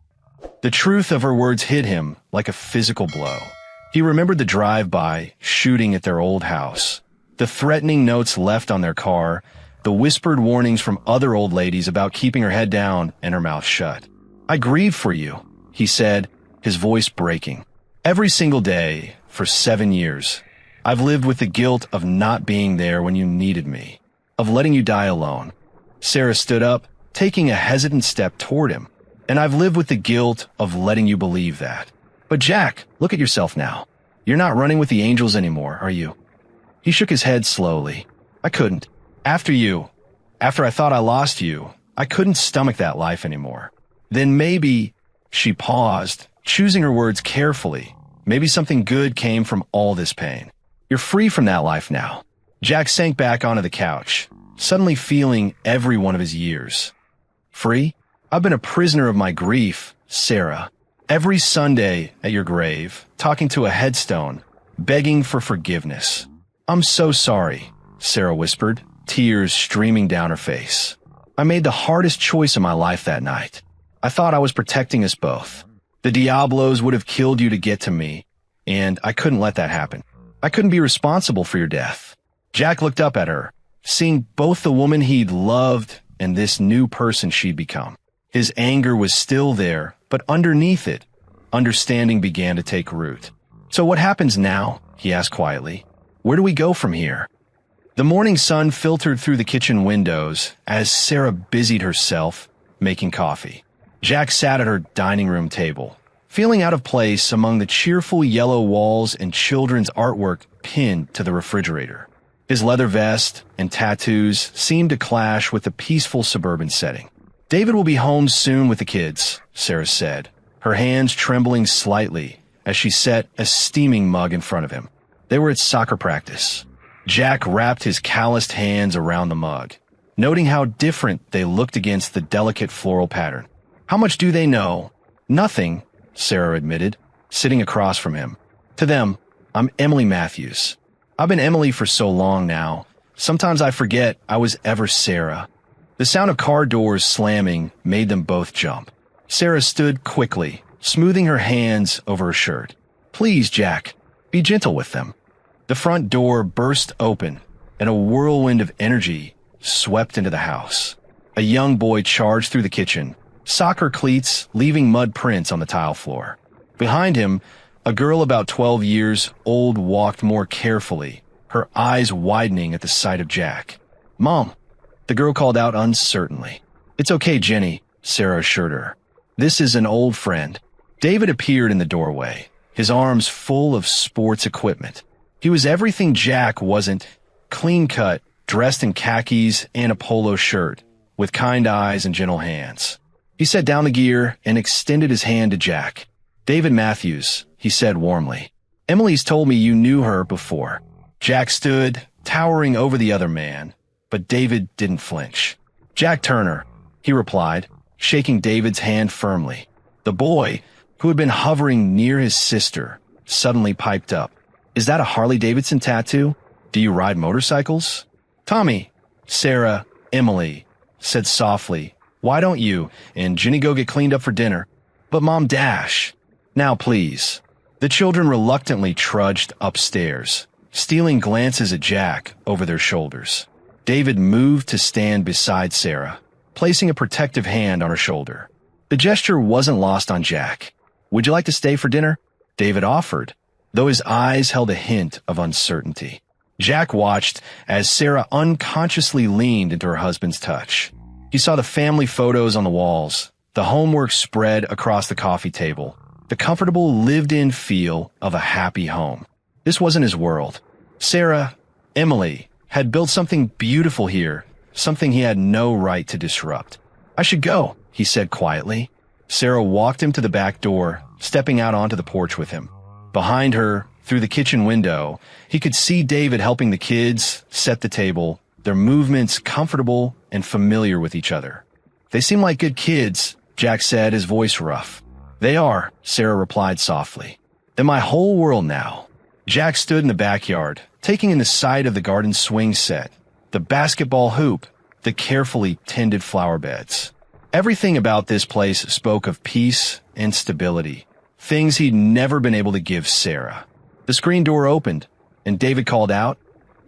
The truth of her words hit him like a physical blow. He remembered the drive-by shooting at their old house, the threatening notes left on their car, the whispered warnings from other old ladies about keeping her head down and her mouth shut. "I grieve for you," he said, his voice breaking. "Every single day for 7 years, I've lived with the guilt of not being there when you needed me, of letting you die alone." Sarah stood up, taking a hesitant step toward him. "And I've lived with the guilt of letting you believe that. But Jack, look at yourself now. You're not running with the angels anymore, are you?" He shook his head slowly. "I couldn't. After I thought I lost you, I couldn't stomach that life anymore. Then maybe, she paused, choosing her words carefully. Maybe something good came from all this pain. You're free from that life now. Jack sank back onto the couch, suddenly feeling every one of his years. Free? I've been a prisoner of my grief, Sarah. Every Sunday at your grave, talking to a headstone, begging for forgiveness. I'm so sorry, Sarah whispered, tears streaming down her face. I made the hardest choice of my life that night. I thought I was protecting us both. The Diablos would have killed you to get to me, and I couldn't let that happen. I couldn't be responsible for your death. Jack looked up at her, seeing both the woman he'd loved and this new person she'd become. His anger was still there, but underneath it, understanding began to take root. So what happens now? He asked quietly. Where do we go from here? The morning sun filtered through the kitchen windows as Sarah busied herself making coffee. Jack sat at her dining room table, feeling out of place among the cheerful yellow walls and children's artwork pinned to the refrigerator. His leather vest and tattoos seemed to clash with the peaceful suburban setting. David will be home soon with the kids, Sarah said, her hands trembling slightly as she set a steaming mug in front of him. They were at soccer practice. Jack wrapped his calloused hands around the mug, noting how different they looked against the delicate floral pattern. How much do they know? Nothing, Sarah admitted, sitting across from him. To them, I'm Emily Matthews. I've been Emily for so long now. Sometimes I forget I was ever Sarah. The sound of car doors slamming made them both jump. Sarah stood quickly, smoothing her hands over her shirt. Please, Jack, be gentle with them. The front door burst open, and a whirlwind of energy swept into the house. A young boy charged through the kitchen, soccer cleats leaving mud prints on the tile floor. Behind him, a girl about 12 years old walked more carefully, her eyes widening at the sight of Jack. Mom, the girl called out uncertainly. It's okay, Jenny, Sarah assured her. This is an old friend. David appeared in the doorway, his arms full of sports equipment. He was everything Jack wasn't, clean-cut, dressed in khakis and a polo shirt, with kind eyes and gentle hands. He set down the gear and extended his hand to Jack. David Matthews, he said warmly. Emily's told me you knew her before. Jack stood, towering over the other man, but David didn't flinch. Jack Turner, he replied, shaking David's hand firmly. The boy, who had been hovering near his sister, suddenly piped up. Is that a Harley-Davidson tattoo? Do you ride motorcycles? Tommy, Sarah, Emily, said softly, why don't you and Jenny go get cleaned up for dinner? But Mom, Dash. Now, please. The children reluctantly trudged upstairs, stealing glances at Jack over their shoulders. David moved to stand beside Sarah, placing a protective hand on her shoulder. The gesture wasn't lost on Jack. Would you like to stay for dinner? David offered, though his eyes held a hint of uncertainty. Jack watched as Sarah unconsciously leaned into her husband's touch. He saw the family photos on the walls, the homework spread across the coffee table, the comfortable lived-in feel of a happy home. This wasn't his world. Sarah, Emily, had built something beautiful here, something he had no right to disrupt. I should go, he said quietly. Sarah walked him to the back door, stepping out onto the porch with him. Behind her, through the kitchen window, he could see David helping the kids set the table, their movements comfortable and familiar with each other. They seem like good kids, Jack said, his voice rough. They are, Sarah replied softly. They're my whole world now. Jack stood in the backyard, taking in the sight of the garden swing set, the basketball hoop, the carefully tended flower beds. Everything about this place spoke of peace and stability, things he'd never been able to give Sarah. The screen door opened, and David called out,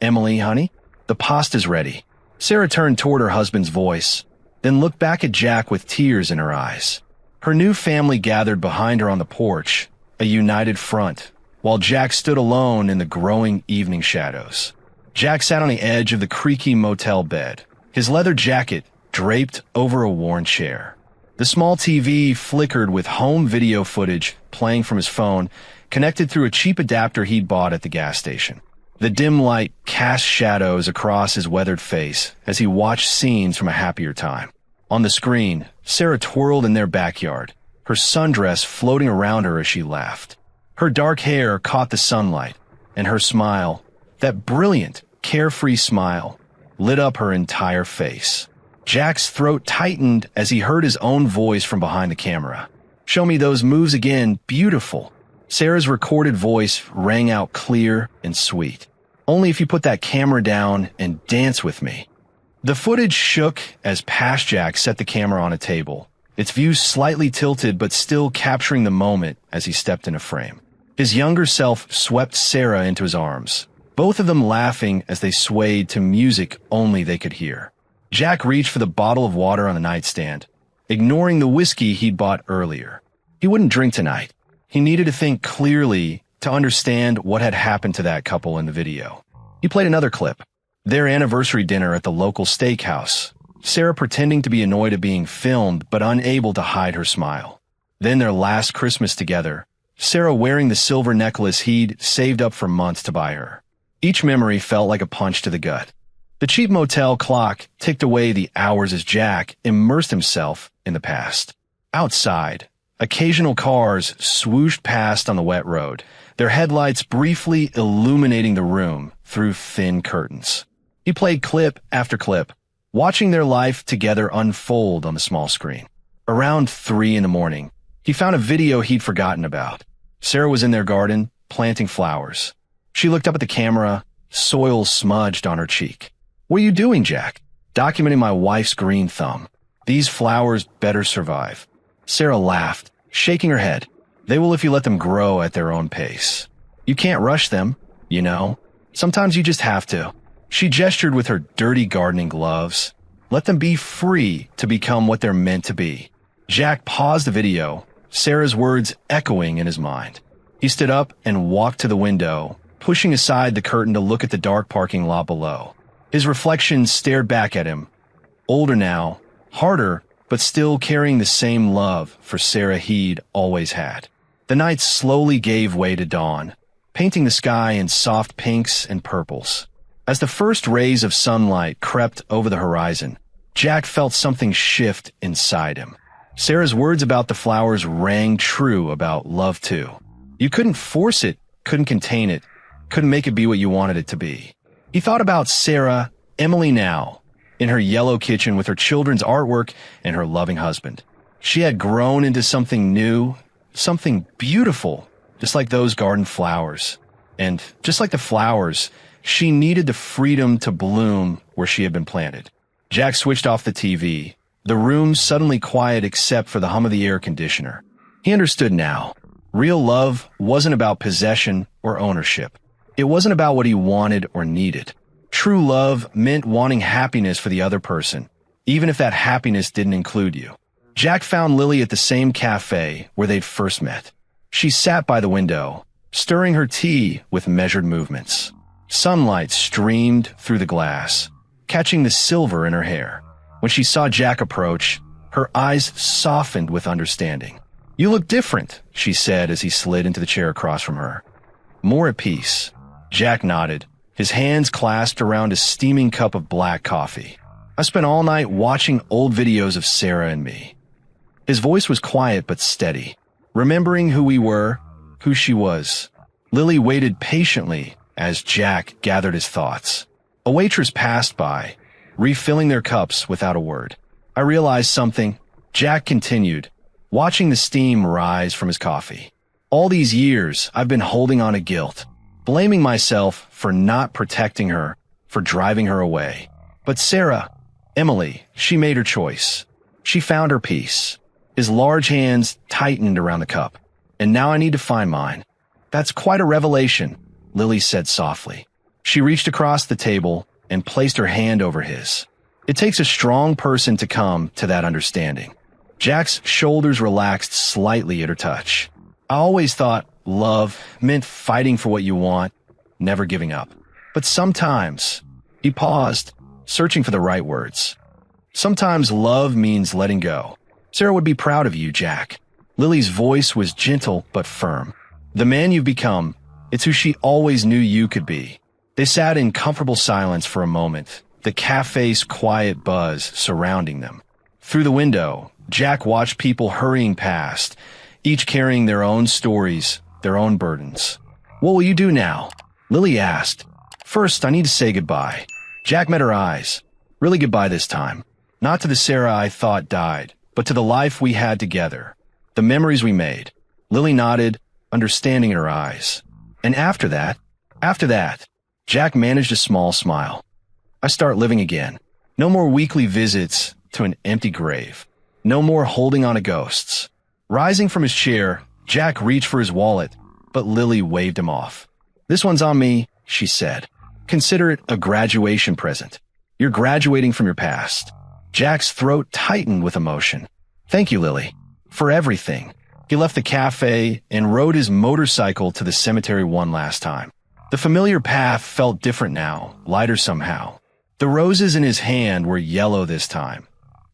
Emily, honey, the pasta's ready. Sarah turned toward her husband's voice, then looked back at Jack with tears in her eyes. Her new family gathered behind her on the porch, a united front, while Jack stood alone in the growing evening shadows. Jack sat on the edge of the creaky motel bed, his leather jacket draped over a worn chair. The small TV flickered with home video footage playing from his phone, connected through a cheap adapter he'd bought at the gas station. The dim light cast shadows across his weathered face as he watched scenes from a happier time. On the screen, Sarah twirled in their backyard, her sundress floating around her as she laughed. Her dark hair caught the sunlight, and her smile, that brilliant, carefree smile, lit up her entire face. Jack's throat tightened as he heard his own voice from behind the camera. "Show me those moves again, beautiful." Sarah's recorded voice rang out clear and sweet. "Only if you put that camera down and dance with me." The footage shook as past Jack set the camera on a table, its view slightly tilted but still capturing the moment as he stepped in a frame. His younger self swept Sarah into his arms, both of them laughing as they swayed to music only they could hear. Jack reached for the bottle of water on the nightstand, ignoring the whiskey he'd bought earlier. He wouldn't drink tonight. He needed to think clearly to understand what had happened to that couple in the video. He played another clip. Their anniversary dinner at the local steakhouse, Sarah pretending to be annoyed at being filmed but unable to hide her smile. Then their last Christmas together, Sarah wearing the silver necklace he'd saved up for months to buy her. Each memory felt like a punch to the gut. The cheap motel clock ticked away the hours as Jack immersed himself in the past. Outside, occasional cars swooshed past on the wet road, their headlights briefly illuminating the room through thin curtains. He played clip after clip, watching their life together unfold on the small screen. Around 3 in the morning, he found a video he'd forgotten about. Sarah was in their garden, planting flowers. She looked up at the camera, soil smudged on her cheek. "What are you doing, Jack?" "Documenting my wife's green thumb. These flowers better survive." Sarah laughed, shaking her head. "They will if you let them grow at their own pace. You can't rush them, you know. Sometimes you just have to." She gestured with her dirty gardening gloves. "Let them be free to become what they're meant to be." Jack paused the video, Sarah's words echoing in his mind. He stood up and walked to the window, pushing aside the curtain to look at the dark parking lot below. His reflection stared back at him. Older now, harder, but still carrying the same love for Sarah he'd always had. The night slowly gave way to dawn, painting the sky in soft pinks and purples. As the first rays of sunlight crept over the horizon, Jack felt something shift inside him. Sarah's words about the flowers rang true about love too. You couldn't force it, couldn't contain it, couldn't make it be what you wanted it to be. He thought about Sarah, Emily now, in her yellow kitchen with her children's artwork and her loving husband. She had grown into something new, something beautiful, just like those garden flowers. And just like the flowers, she needed the freedom to bloom where she had been planted. Jack switched off the TV, the room suddenly quiet except for the hum of the air conditioner. He understood now. Real love wasn't about possession or ownership. It wasn't about what he wanted or needed. True love meant wanting happiness for the other person, even if that happiness didn't include you. Jack found Lily at the same cafe where they'd first met. She sat by the window, stirring her tea with measured movements. Sunlight streamed through the glass, catching the silver in her hair. When she saw Jack approach, her eyes softened with understanding. "You look different," she said as he slid into the chair across from her. "More at peace." Jack nodded, his hands clasped around a steaming cup of black coffee. "I spent all night watching old videos of Sarah and me." His voice was quiet but steady, remembering who we were, who she was. Lily waited patiently as Jack gathered his thoughts. A waitress passed by, refilling their cups without a word. "I realized something," Jack continued, watching the steam rise from his coffee. "All these years, I've been holding on to guilt, blaming myself for not protecting her, for driving her away. But Sarah, Emily, she made her choice. She found her peace." His large hands tightened around the cup. "And now I need to find mine." "That's quite a revelation," Lily said softly. She reached across the table and placed her hand over his. It takes a strong person to come to that understanding. Jack's shoulders relaxed slightly at her touch. "I always thought love meant fighting for what you want, never giving up. But sometimes," he paused, searching for the right words. "Sometimes love means letting go. Sarah would be proud of you, Jack." Lily's voice was gentle but firm. "The man you've become, it's who she always knew you could be." They sat in comfortable silence for a moment, the cafe's quiet buzz surrounding them. Through the window, Jack watched people hurrying past, each carrying their own stories, their own burdens. "What will you do now?" Lily asked. "First, I need to say goodbye." Jack met her eyes. "Really goodbye this time. Not to the Sarah I thought died, but to the life we had together. The memories we made." Lily nodded, understanding in her eyes. "And after that," Jack managed a small smile. "I start living again. No more weekly visits to an empty grave. No more holding on to ghosts." Rising from his chair, Jack reached for his wallet, but Lily waved him off. "This one's on me," she said. "Consider it a graduation present. You're graduating from your past." Jack's throat tightened with emotion. "Thank you, Lily, for everything." He left the cafe and rode his motorcycle to the cemetery one last time. The familiar path felt different now, lighter somehow. The roses in his hand were yellow this time.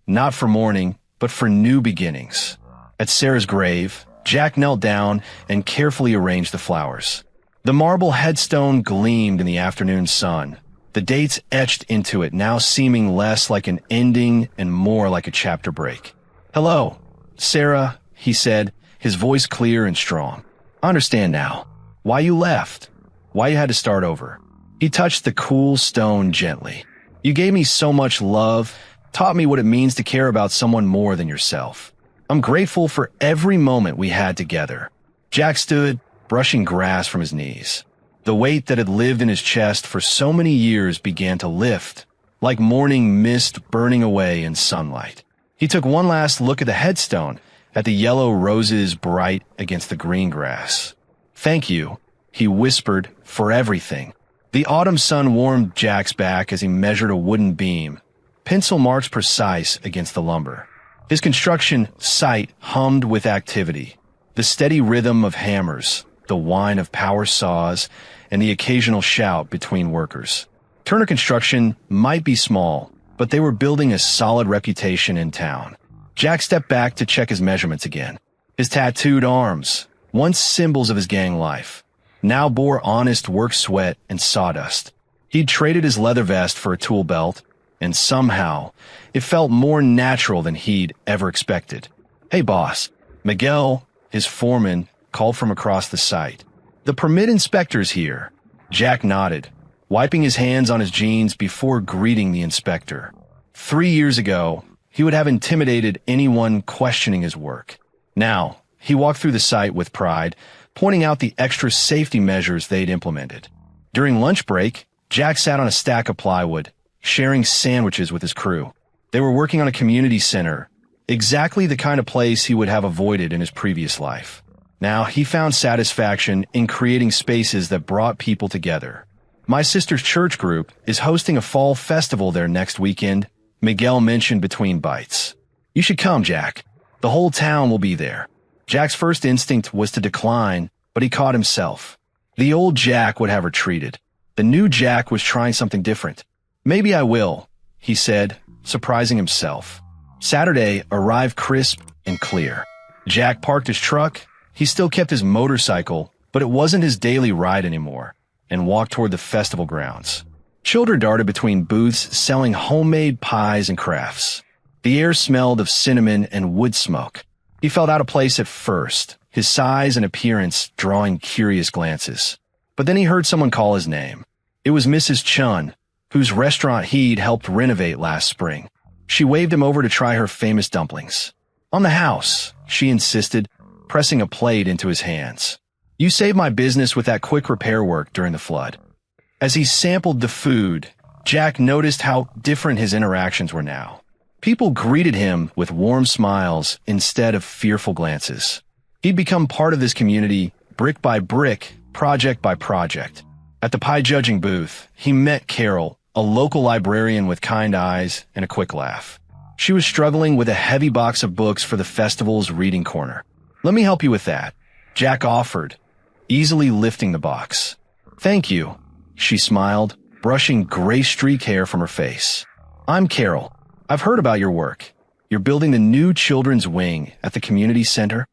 Not for mourning, but for new beginnings. At Sarah's grave, Jack knelt down and carefully arranged the flowers. The marble headstone gleamed in the afternoon sun, the dates etched into it now seeming less like an ending and more like a chapter break. "Hello, Sarah," he said, his voice clear and strong. "I understand now. Why you left. Why you had to start over." He touched the cool stone gently. "You gave me so much love, taught me what it means to care about someone more than yourself. I'm grateful for every moment we had together." Jack stood, brushing grass from his knees. The weight that had lived in his chest for so many years began to lift, like morning mist burning away in sunlight. He took one last look at the headstone, at the yellow roses bright against the green grass. "Thank you," he whispered, "for everything." The autumn sun warmed Jack's back as he measured a wooden beam, pencil marks precise against the lumber. His construction site hummed with activity, the steady rhythm of hammers, the whine of power saws, and the occasional shout between workers. Turner Construction might be small, but they were building a solid reputation in town. Jack stepped back to check his measurements again. His tattooed arms, once symbols of his gang life, now bore honest work sweat and sawdust. He'd traded his leather vest for a tool belt, and somehow, it felt more natural than he'd ever expected. "Hey, boss." Miguel, his foreman, called from across the site. "The permit inspector's here." Jack nodded, wiping his hands on his jeans before greeting the inspector. 3 years ago, he would have intimidated anyone questioning his work. Now, he walked through the site with pride, pointing out the extra safety measures they'd implemented. During lunch break, Jack sat on a stack of plywood, sharing sandwiches with his crew. They were working on a community center, exactly the kind of place he would have avoided in his previous life. Now, he found satisfaction in creating spaces that brought people together. "My sister's church group is hosting a fall festival there next weekend," Miguel mentioned between bites. "You should come, Jack. The whole town will be there." Jack's first instinct was to decline, but he caught himself. The old Jack would have retreated. The new Jack was trying something different. "Maybe I will," he said, surprising himself. Saturday arrived crisp and clear. Jack parked his truck. He still kept his motorcycle, but it wasn't his daily ride anymore, and walked toward the festival grounds. Children darted between booths selling homemade pies and crafts. The air smelled of cinnamon and wood smoke. He felt out of place at first, his size and appearance drawing curious glances. But then he heard someone call his name. It was Mrs. Chun, whose restaurant he'd helped renovate last spring. She waved him over to try her famous dumplings. "On the house," she insisted, pressing a plate into his hands. "You saved my business with that quick repair work during the flood." As he sampled the food, Jack noticed how different his interactions were now. People greeted him with warm smiles instead of fearful glances. He'd become part of this community, brick by brick, project by project. At the pie judging booth, he met Carol, a local librarian with kind eyes and a quick laugh. She was struggling with a heavy box of books for the festival's reading corner. "Let me help you with that," Jack offered, easily lifting the box. "Thank you," she smiled, brushing gray streak hair from her face. "I'm Carol. I've heard about your work. You're building the new children's wing at the community center."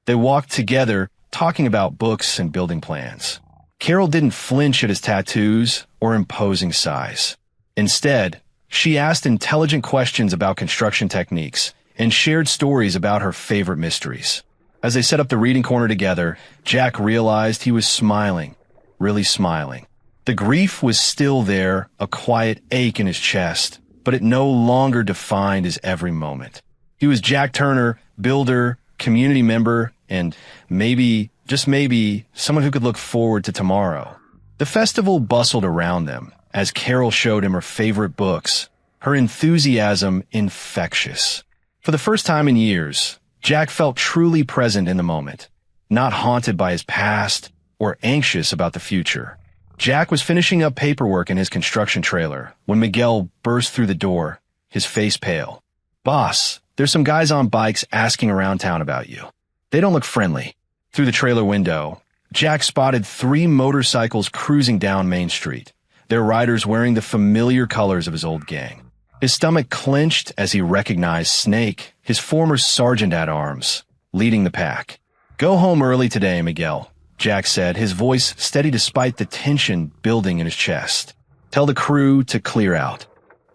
They walked together, talking about books and building plans. Carol didn't flinch at his tattoos or imposing size. Instead, She asked intelligent questions about construction techniques and shared stories about her favorite mysteries. As they set up the reading corner together, Jack realized he was smiling, really smiling. The grief was still there, a quiet ache in his chest, but it no longer defined his every moment. He was Jack Turner, builder, community member, and maybe, just maybe, someone who could look forward to tomorrow. The festival bustled around them as Carol showed him her favorite books, her enthusiasm infectious. For the first time in years, Jack felt truly present in the moment, not haunted by his past or anxious about the future. Jack was finishing up paperwork in his construction trailer when Miguel burst through the door, his face pale. "Boss, there's some guys on bikes asking around town about you. They don't look friendly." Through the trailer window, Jack spotted 3 motorcycles cruising down Main Street, their riders wearing the familiar colors of his old gang. His stomach clenched as he recognized Snake, his former sergeant-at-arms, leading the pack. "Go home early today, Miguel," Jack said, his voice steady despite the tension building in his chest. "Tell the crew to clear out."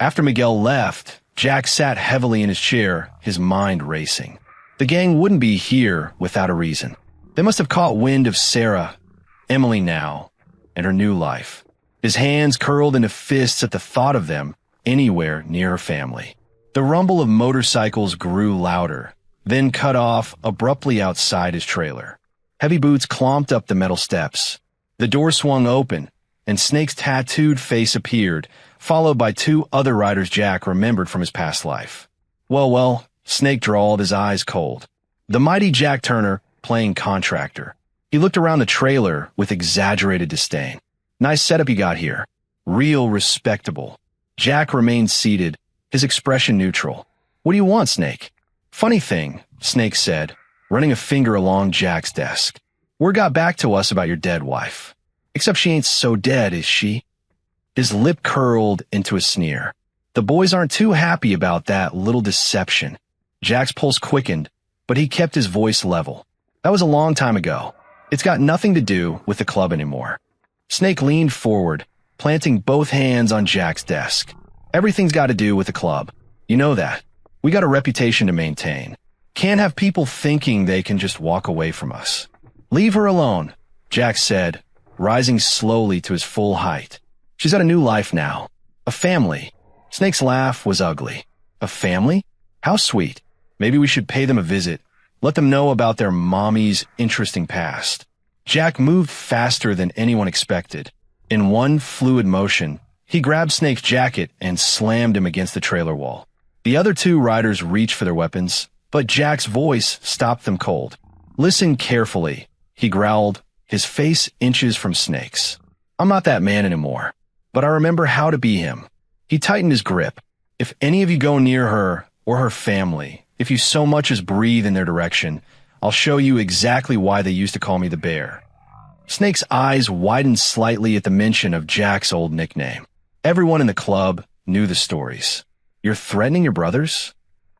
After Miguel left, Jack sat heavily in his chair, his mind racing. The gang wouldn't be here without a reason. They must have caught wind of Sarah, Emily now, and her new life. His hands curled into fists at the thought of them anywhere near her family. The rumble of motorcycles grew louder, then cut off abruptly outside his trailer. Heavy boots clomped up the metal steps. The door swung open, and Snake's tattooed face appeared, followed by 2 other riders Jack remembered from his past life. Well, Snake drawled, his eyes cold. The mighty Jack Turner, playing contractor. He looked around the trailer with exaggerated disdain. "Nice setup you got here. Real respectable." Jack remained seated, his expression neutral. "What do you want, Snake?" "Funny thing," Snake said, running a finger along Jack's desk. "Word got back to us about your dead wife. Except she ain't so dead, is she?" His lip curled into a sneer. The boys aren't too happy about that little deception. Jack's pulse quickened, but he kept his voice level. "That was a long time ago. It's got nothing to do with the club anymore." Snake leaned forward, planting both hands on Jack's desk. "Everything's got to do with the club. You know that. We got a reputation to maintain. Can't have people thinking they can just walk away from us." "Leave her alone," Jack said, rising slowly to his full height. "She's got a new life now. A family." Snake's laugh was ugly. "A family? How sweet. Maybe we should pay them a visit. Let them know about their mommy's interesting past." Jack moved faster than anyone expected. In one fluid motion, he grabbed Snake's jacket and slammed him against the trailer wall. The other 2 riders reached for their weapons, but Jack's voice stopped them cold. "Listen carefully," he growled, his face inches from Snake's. "I'm not that man anymore, but I remember how to be him." He tightened his grip. "If any of you go near her or her family, if you so much as breathe in their direction, I'll show you exactly why they used to call me the Bear." Snake's eyes widened slightly at the mention of Jack's old nickname. Everyone in the club knew the stories. "You're threatening your brothers?"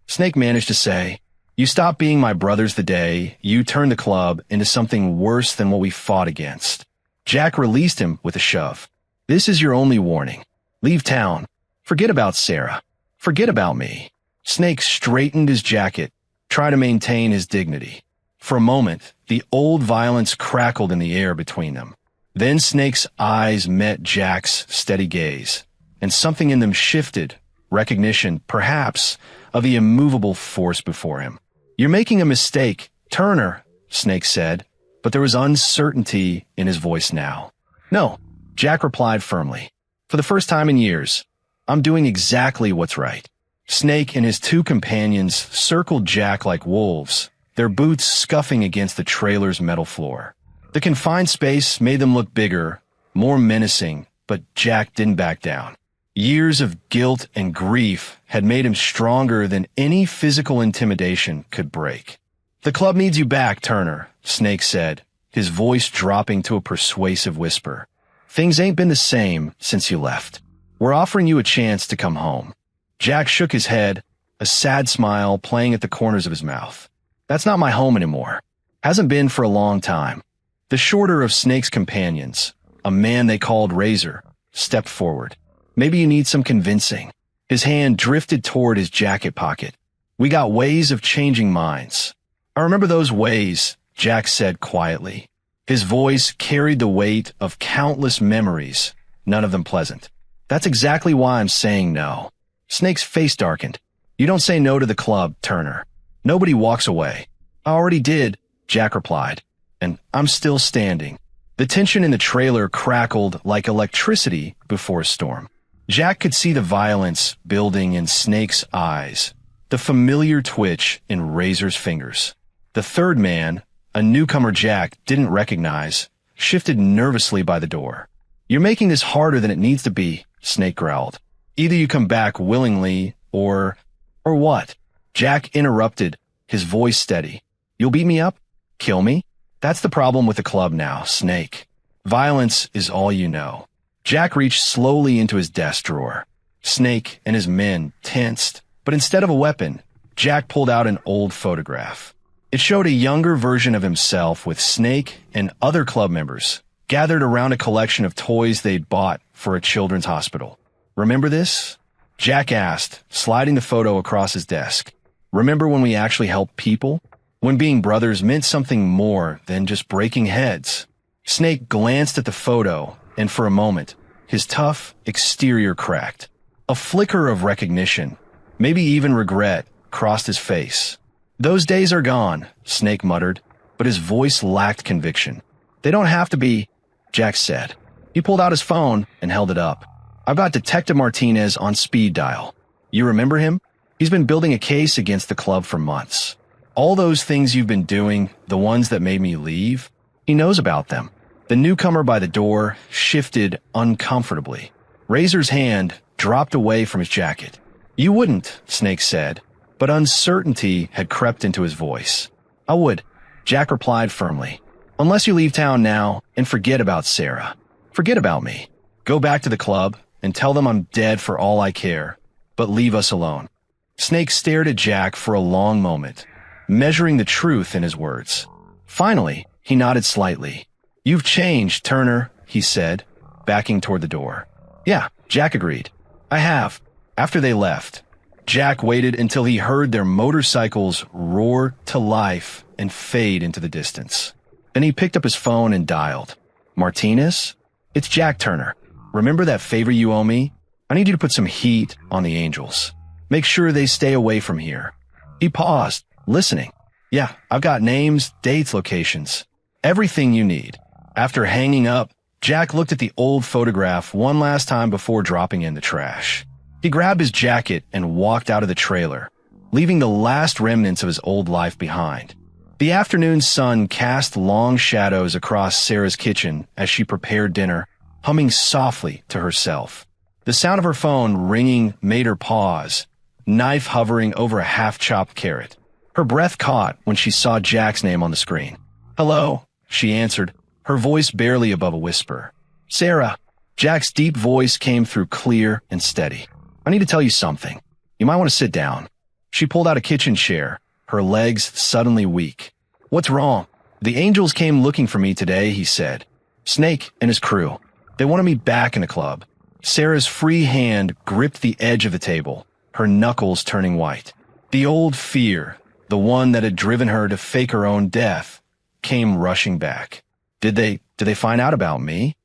Snake managed to say, "You stopped being my brothers the day you turned the club into something worse than what we fought against." Jack released him with a shove. "This is your only warning. Leave town. Forget about Sarah. Forget about me." Snake straightened his jacket, trying to maintain his dignity. For a moment, the old violence crackled in the air between them. Then Snake's eyes met Jack's steady gaze, and something in them shifted, recognition, perhaps, of the immovable force before him. "You're making a mistake, Turner," Snake said, but there was uncertainty in his voice now. "No," Jack replied firmly. "For the first time in years, I'm doing exactly what's right." Snake and his 2 companions circled Jack like wolves, their boots scuffing against the trailer's metal floor. The confined space made them look bigger, more menacing, but Jack didn't back down. Years of guilt and grief had made him stronger than any physical intimidation could break. "The club needs you back, Turner," Snake said, his voice dropping to a persuasive whisper. "Things ain't been the same since you left. We're offering you a chance to come home." Jack shook his head, a sad smile playing at the corners of his mouth. "That's not my home anymore. Hasn't been for a long time." The shorter of Snake's companions, a man they called Razor, stepped forward. "Maybe you need some convincing." His hand drifted toward his jacket pocket. We got ways of changing minds. I remember those ways, Jack said quietly. His voice carried the weight of countless memories, none of them pleasant. That's exactly why I'm saying no. Snake's face darkened. You don't say no to the club, Turner. Nobody walks away. I already did, Jack replied, and I'm still standing. The tension in the trailer crackled like electricity before a storm. Jack could see the violence building in Snake's eyes, the familiar twitch in Razor's fingers. The third man, a newcomer Jack didn't recognize, shifted nervously by the door. You're making this harder than it needs to be, Snake growled. Either you come back willingly or what? Jack interrupted, his voice steady. You'll beat me up? Kill me? That's the problem with the club now, Snake. Violence is all you know. Jack reached slowly into his desk drawer. Snake and his men tensed, but instead of a weapon, Jack pulled out an old photograph. It showed a younger version of himself with Snake and other club members gathered around a collection of toys they'd bought for a children's hospital. Remember this? Jack asked, sliding the photo across his desk. Remember when we actually helped people? When being brothers meant something more than just breaking heads? Snake glanced at the photo, and for a moment, his tough exterior cracked. A flicker of recognition, maybe even regret, crossed his face. Those days are gone, Snake muttered, but his voice lacked conviction. They don't have to be, Jack said. He pulled out his phone and held it up. I've got Detective Martinez on speed dial. You remember him? He's been building a case against the club for months. All those things you've been doing, the ones that made me leave, he knows about them. The newcomer by the door shifted uncomfortably. Razor's hand dropped away from his jacket. You wouldn't, Snake said, but uncertainty had crept into his voice. I would, Jack replied firmly. Unless you leave town now and forget about Sarah. Forget about me. Go back to the club and tell them I'm dead for all I care, but leave us alone. Snake stared at Jack for a long moment, measuring the truth in his words. Finally, he nodded slightly. You've changed, Turner, he said, backing toward the door. Yeah, Jack agreed. I have. After they left, Jack waited until he heard their motorcycles roar to life and fade into the distance. Then he picked up his phone and dialed. Martinez? It's Jack, Turner. Remember that favor you owe me? I need you to put some heat on the Angels. Make sure they stay away from here. He paused, listening. Yeah, I've got names, dates, locations. Everything you need. After hanging up, Jack looked at the old photograph one last time before dropping in the trash. He grabbed his jacket and walked out of the trailer, leaving the last remnants of his old life behind. The afternoon sun cast long shadows across Sarah's kitchen as she prepared dinner, humming softly to herself. The sound of her phone ringing made her pause, knife hovering over a half-chopped carrot. Her breath caught when she saw Jack's name on the screen. Hello, she answered, her voice barely above a whisper. Sarah. Jack's deep voice came through clear and steady. I need to tell you something. You might want to sit down. She pulled out a kitchen chair, her legs suddenly weak. What's wrong? The Angels came looking for me today, he said. Snake and his crew. They wanted me back in the club. Sarah's free hand gripped the edge of the table, her knuckles turning white. The old fear, the one that had driven her to fake her own death, came rushing back. Did they find out about me?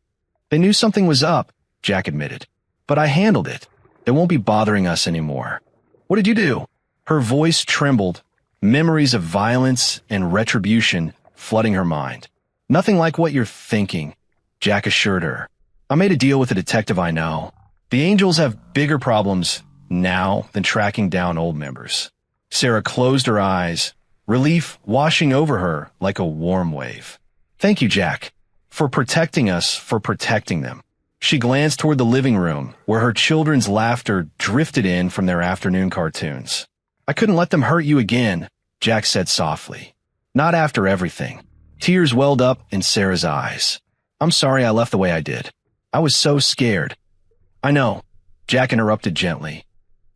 They knew something was up, Jack admitted. But I handled it. They won't be bothering us anymore. What did you do? Her voice trembled, memories of violence and retribution flooding her mind. Nothing like what you're thinking, Jack assured her. I made a deal with a detective I know. The Angels have bigger problems now than tracking down old members. Sarah closed her eyes, relief washing over her like a warm wave. Thank you, Jack, for protecting us, for protecting them. She glanced toward the living room, where her children's laughter drifted in from their afternoon cartoons. I couldn't let them hurt you again, Jack said softly. Not after everything. Tears welled up in Sarah's eyes. I'm sorry I left the way I did. I was so scared. I know, Jack interrupted gently.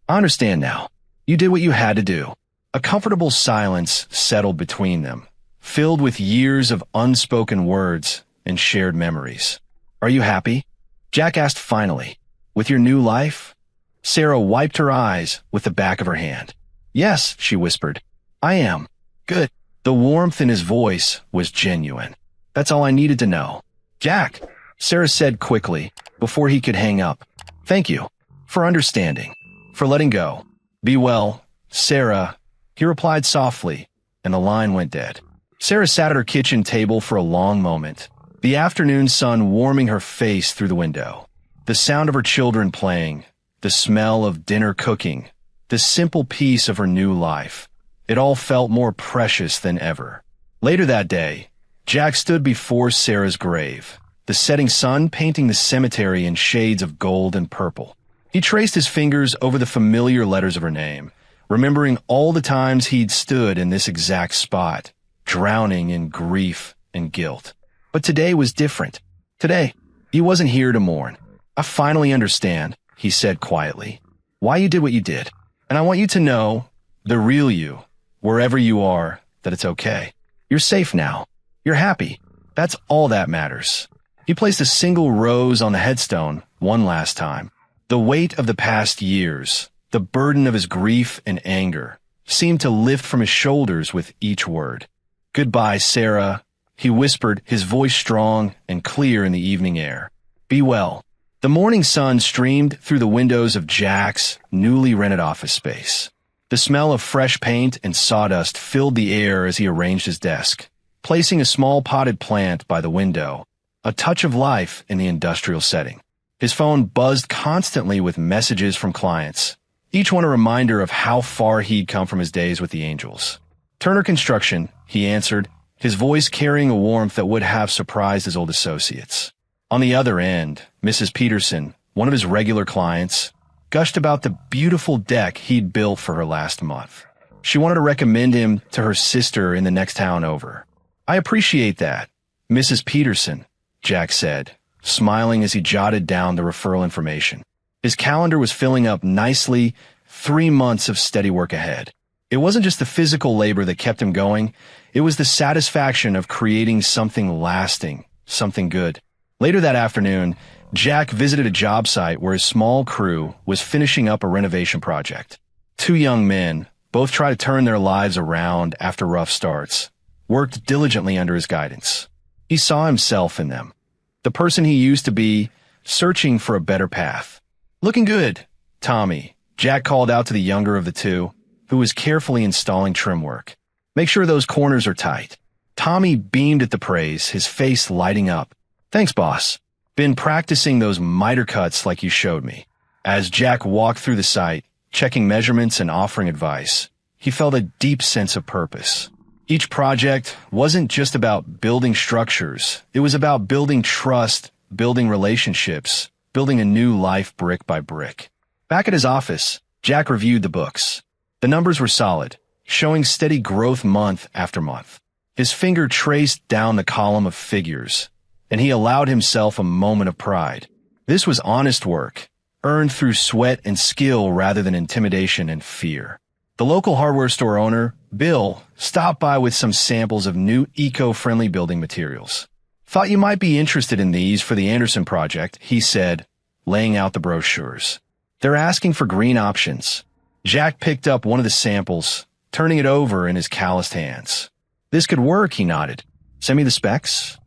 I understand now. You did what you had to do. A comfortable silence settled between them, filled with years of unspoken words and shared memories. Are you happy? Jack asked finally. With your new life? Sarah wiped her eyes with the back of her hand. Yes, she whispered. I am. Good. The warmth in his voice was genuine. That's all I needed to know. Jack, Sarah said quickly, before he could hang up. Thank you. For understanding. For letting go. Be well, Sarah, he replied softly, and the line went dead. Sarah sat at her kitchen table for a long moment, the afternoon sun warming her face through the window. The sound of her children playing, the smell of dinner cooking, the simple peace of her new life. It all felt more precious than ever. Later that day, Jack stood before Sarah's grave, the setting sun painting the cemetery in shades of gold and purple. He traced his fingers over the familiar letters of her name, remembering all the times he'd stood in this exact spot, drowning in grief and guilt. But today was different. Today, he wasn't here to mourn. I finally understand, he said quietly, why you did what you did. And I want you to know, the real you, wherever you are, that it's okay. You're safe now. You're happy. That's all that matters. He placed a single rose on the headstone one last time. The weight of the past years, the burden of his grief and anger, seemed to lift from his shoulders with each word. Goodbye, Sarah, he whispered, his voice strong and clear in the evening air. Be well. The morning sun streamed through the windows of Jack's newly rented office space. The smell of fresh paint and sawdust filled the air as he arranged his desk, placing a small potted plant by the window, a touch of life in the industrial setting. His phone buzzed constantly with messages from clients, each one a reminder of how far he'd come from his days with the Angels. Turner Construction, he answered, his voice carrying a warmth that would have surprised his old associates. On the other end, Mrs. Peterson, one of his regular clients, gushed about the beautiful deck he'd built for her last month. She wanted to recommend him to her sister in the next town over. I appreciate that, Mrs. Peterson, Jack said, smiling as he jotted down the referral information. His calendar was filling up nicely, 3 months of steady work ahead. It wasn't just the physical labor that kept him going, it was the satisfaction of creating something lasting, something good. Later that afternoon, Jack visited a job site where his small crew was finishing up a renovation project. 2 young men, both trying to turn their lives around after rough starts, worked diligently under his guidance. He saw himself in them. The person he used to be, searching for a better path. Looking good, Tommy, Jack called out to the younger of the two, who was carefully installing trim work. Make sure those corners are tight. Tommy beamed at the praise, his face lighting up. Thanks, boss. Been practicing those miter cuts like you showed me. As Jack walked through the site, checking measurements and offering advice, he felt a deep sense of purpose. Each project wasn't just about building structures. It was about building trust, building relationships, building a new life brick by brick. Back at his office, Jack reviewed the books. The numbers were solid, showing steady growth month after month. His finger traced down the column of figures, and he allowed himself a moment of pride. This was honest work, earned through sweat and skill rather than intimidation and fear. The local hardware store owner, Bill, stopped by with some samples of new eco-friendly building materials. Thought you might be interested in these for the Anderson project, he said, laying out the brochures. They're asking for green options. Jack picked up one of the samples, turning it over in his calloused hands. This could work, he nodded. Send me the specs.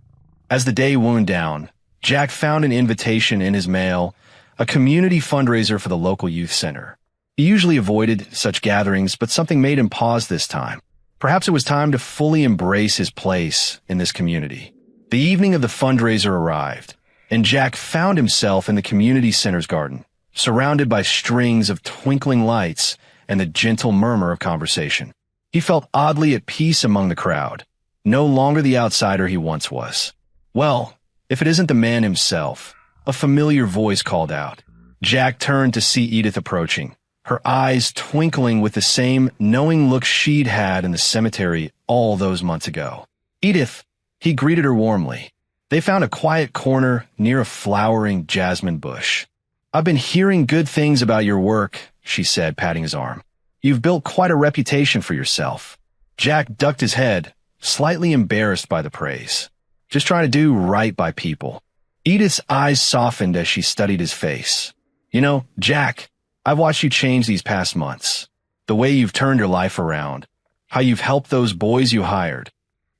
As the day wound down, Jack found an invitation in his mail, a community fundraiser for the local youth center. He usually avoided such gatherings, but something made him pause this time. Perhaps it was time to fully embrace his place in this community. The evening of the fundraiser arrived, and Jack found himself in the community center's garden, surrounded by strings of twinkling lights and the gentle murmur of conversation. He felt oddly at peace among the crowd, no longer the outsider he once was. Well, if it isn't the man himself, a familiar voice called out. Jack turned to see Edith approaching, her eyes twinkling with the same knowing look she'd had in the cemetery all those months ago. Edith, he greeted her warmly. They found a quiet corner near a flowering jasmine bush. I've been hearing good things about your work, she said, patting his arm. You've built quite a reputation for yourself. Jack ducked his head, slightly embarrassed by the praise. Just trying to do right by people. Edith's eyes softened as she studied his face. You know, Jack, I've watched you change these past months. The way you've turned your life around. How you've helped those boys you hired."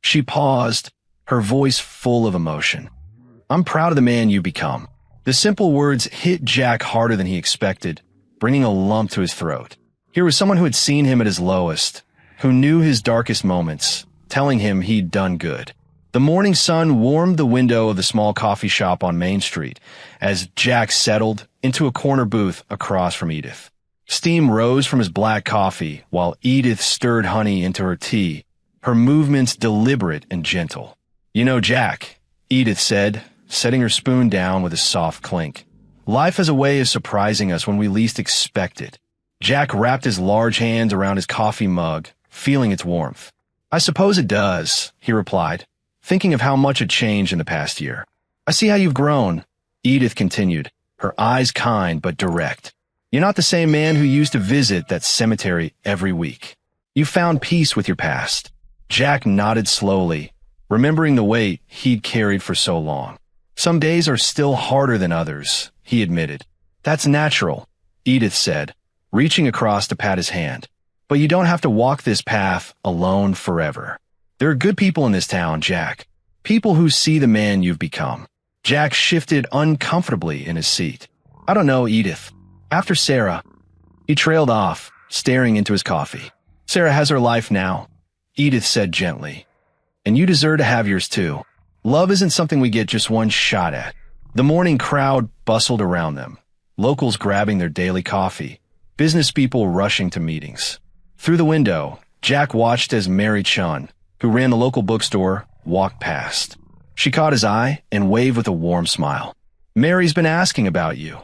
She paused, her voice full of emotion. "I'm proud of the man you've become." The simple words hit Jack harder than he expected, bringing a lump to his throat. Here was someone who had seen him at his lowest, who knew his darkest moments, telling him he'd done good. The morning sun warmed the window of the small coffee shop on Main Street as Jack settled into a corner booth across from Edith. Steam rose from his black coffee while Edith stirred honey into her tea, her movements deliberate and gentle. "You know, Jack," Edith said, setting her spoon down with a soft clink, "life has a way of surprising us when we least expect it." Jack wrapped his large hands around his coffee mug, feeling its warmth. "I suppose it does," he replied, thinking of how much had changed in the past year. "I see how you've grown," Edith continued, her eyes kind but direct. "You're not the same man who used to visit that cemetery every week. You found peace with your past." Jack nodded slowly, remembering the weight he'd carried for so long. "Some days are still harder than others," he admitted. "That's natural," Edith said, reaching across to pat his hand. "But you don't have to walk this path alone forever. There are good people in this town, Jack. People who see the man you've become." Jack shifted uncomfortably in his seat. "I don't know, Edith. After Sarah." He trailed off, staring into his coffee. "Sarah has her life now," Edith said gently. "And you deserve to have yours too. Love isn't something we get just one shot at." The morning crowd bustled around them, locals grabbing their daily coffee, business people rushing to meetings. Through the window, Jack watched as Mary Chun, who ran the local bookstore, walked past. She caught his eye and waved with a warm smile. "Mary's been asking about you,"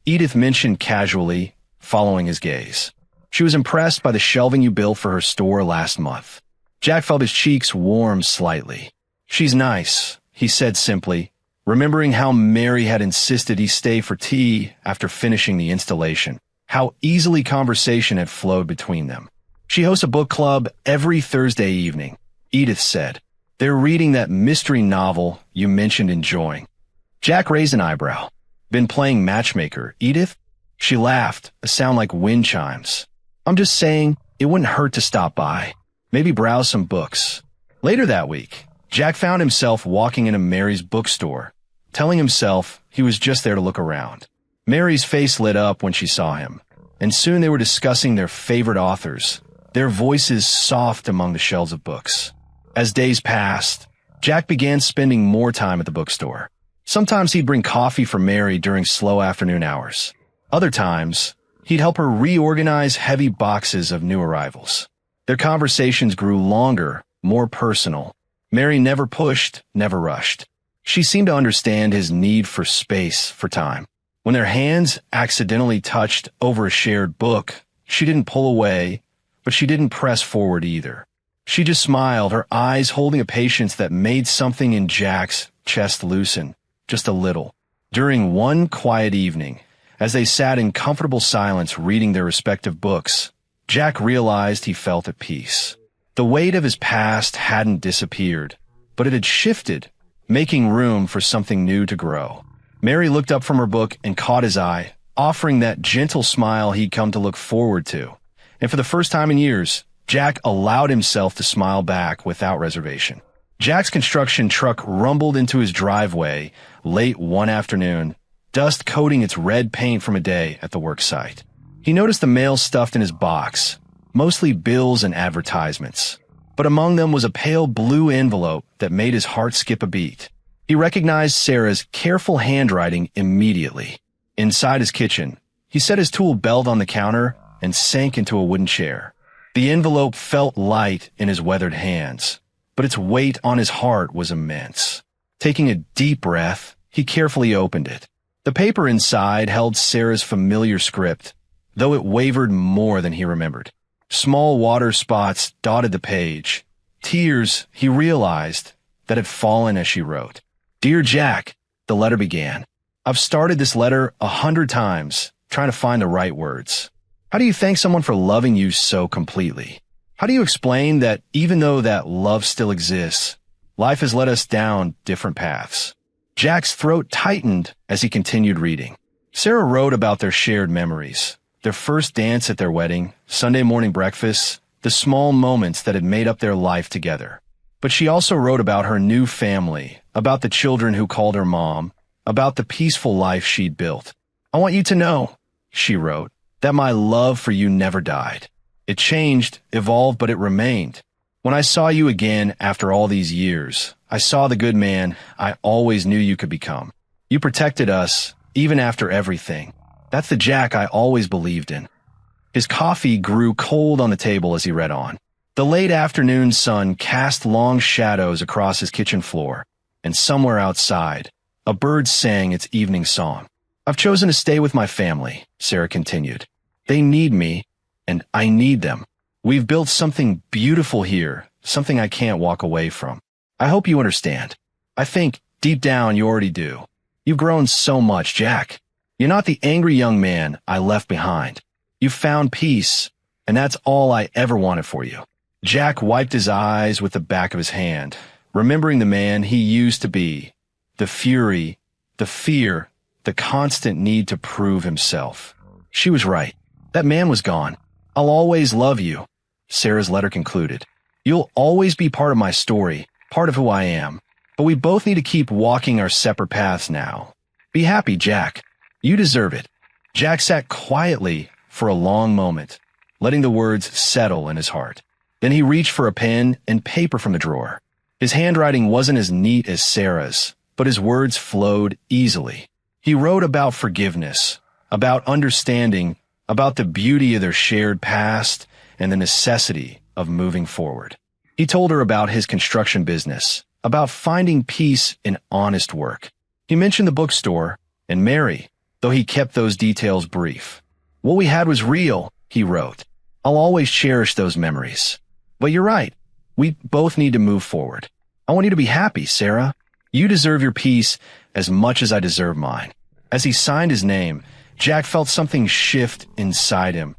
Edith mentioned casually, following his gaze. "She was impressed by the shelving you built for her store last month." Jack felt his cheeks warm slightly. "She's nice," he said simply, remembering how Mary had insisted he stay for tea after finishing the installation, how easily conversation had flowed between them. "She hosts a book club every Thursday evening," Edith said. "They're reading that mystery novel you mentioned enjoying." Jack raised an eyebrow. "Been playing matchmaker, Edith?" She laughed, a sound like wind chimes. "I'm just saying, it wouldn't hurt to stop by. Maybe browse some books." Later that week, Jack found himself walking into Mary's bookstore, telling himself he was just there to look around. Mary's face lit up when she saw him, and soon they were discussing their favorite authors, their voices soft among the shelves of books. As days passed, Jack began spending more time at the bookstore. Sometimes he'd bring coffee for Mary during slow afternoon hours. Other times, he'd help her reorganize heavy boxes of new arrivals. Their conversations grew longer, more personal. Mary never pushed, never rushed. She seemed to understand his need for space, for time. When their hands accidentally touched over a shared book, she didn't pull away, but she didn't press forward either. She just smiled, her eyes holding a patience that made something in Jack's chest loosen, just a little. During one quiet evening, as they sat in comfortable silence reading their respective books, Jack realized he felt at peace. The weight of his past hadn't disappeared, but it had shifted, making room for something new to grow. Mary looked up from her book and caught his eye, offering that gentle smile he'd come to look forward to. And for the first time in years, Jack allowed himself to smile back without reservation. Jack's construction truck rumbled into his driveway late one afternoon, dust coating its red paint from a day at the work site. He noticed the mail stuffed in his box, mostly bills and advertisements, but among them was a pale blue envelope that made his heart skip a beat. He recognized Sarah's careful handwriting immediately. Inside his kitchen, he set his tool belt on the counter and sank into a wooden chair. The envelope felt light in his weathered hands, but its weight on his heart was immense. Taking a deep breath, he carefully opened it. The paper inside held Sarah's familiar script, though it wavered more than he remembered. Small water spots dotted the page. Tears, he realized, that had fallen as she wrote. "Dear Jack," the letter began. "I've started this letter 100 times, trying to find the right words. How do you thank someone for loving you so completely? How do you explain that even though that love still exists, life has led us down different paths?" Jack's throat tightened as he continued reading. Sarah wrote about their shared memories, Their first dance at their wedding, Sunday morning breakfast, the small moments that had made up their life together. But she also wrote about her new family, about the children who called her mom, about the peaceful life she'd built. "I want you to know," she wrote, "that my love for you never died. It changed, evolved, but it remained. When I saw you again after all these years, I saw the good man I always knew you could become. You protected us, even after everything. That's the Jack I always believed in." His coffee grew cold on the table as he read on. The late afternoon sun cast long shadows across his kitchen floor, and somewhere outside, a bird sang its evening song. "I've chosen to stay with my family," Sarah continued. "They need me, and I need them. We've built something beautiful here, something I can't walk away from. I hope you understand. I think, deep down, you already do. You've grown so much, Jack. You're not the angry young man I left behind. You've found peace, and that's all I ever wanted for you." Jack wiped his eyes with the back of his hand, remembering the man he used to be, the fury, the fear, the constant need to prove himself. She was right. That man was gone. "I'll always love you," Sarah's letter concluded. "You'll always be part of my story, part of who I am. But we both need to keep walking our separate paths now. Be happy, Jack. You deserve it." Jack sat quietly for a long moment, letting the words settle in his heart. Then he reached for a pen and paper from the drawer. His handwriting wasn't as neat as Sarah's, but his words flowed easily. He wrote about forgiveness, about understanding, about the beauty of their shared past and the necessity of moving forward. He told her about his construction business, about finding peace in honest work. He mentioned the bookstore and Mary, though he kept those details brief. "What we had was real," he wrote. "I'll always cherish those memories. But you're right. We both need to move forward. I want you to be happy, Sarah. You deserve your peace as much as I deserve mine." As he signed his name, Jack felt something shift inside him.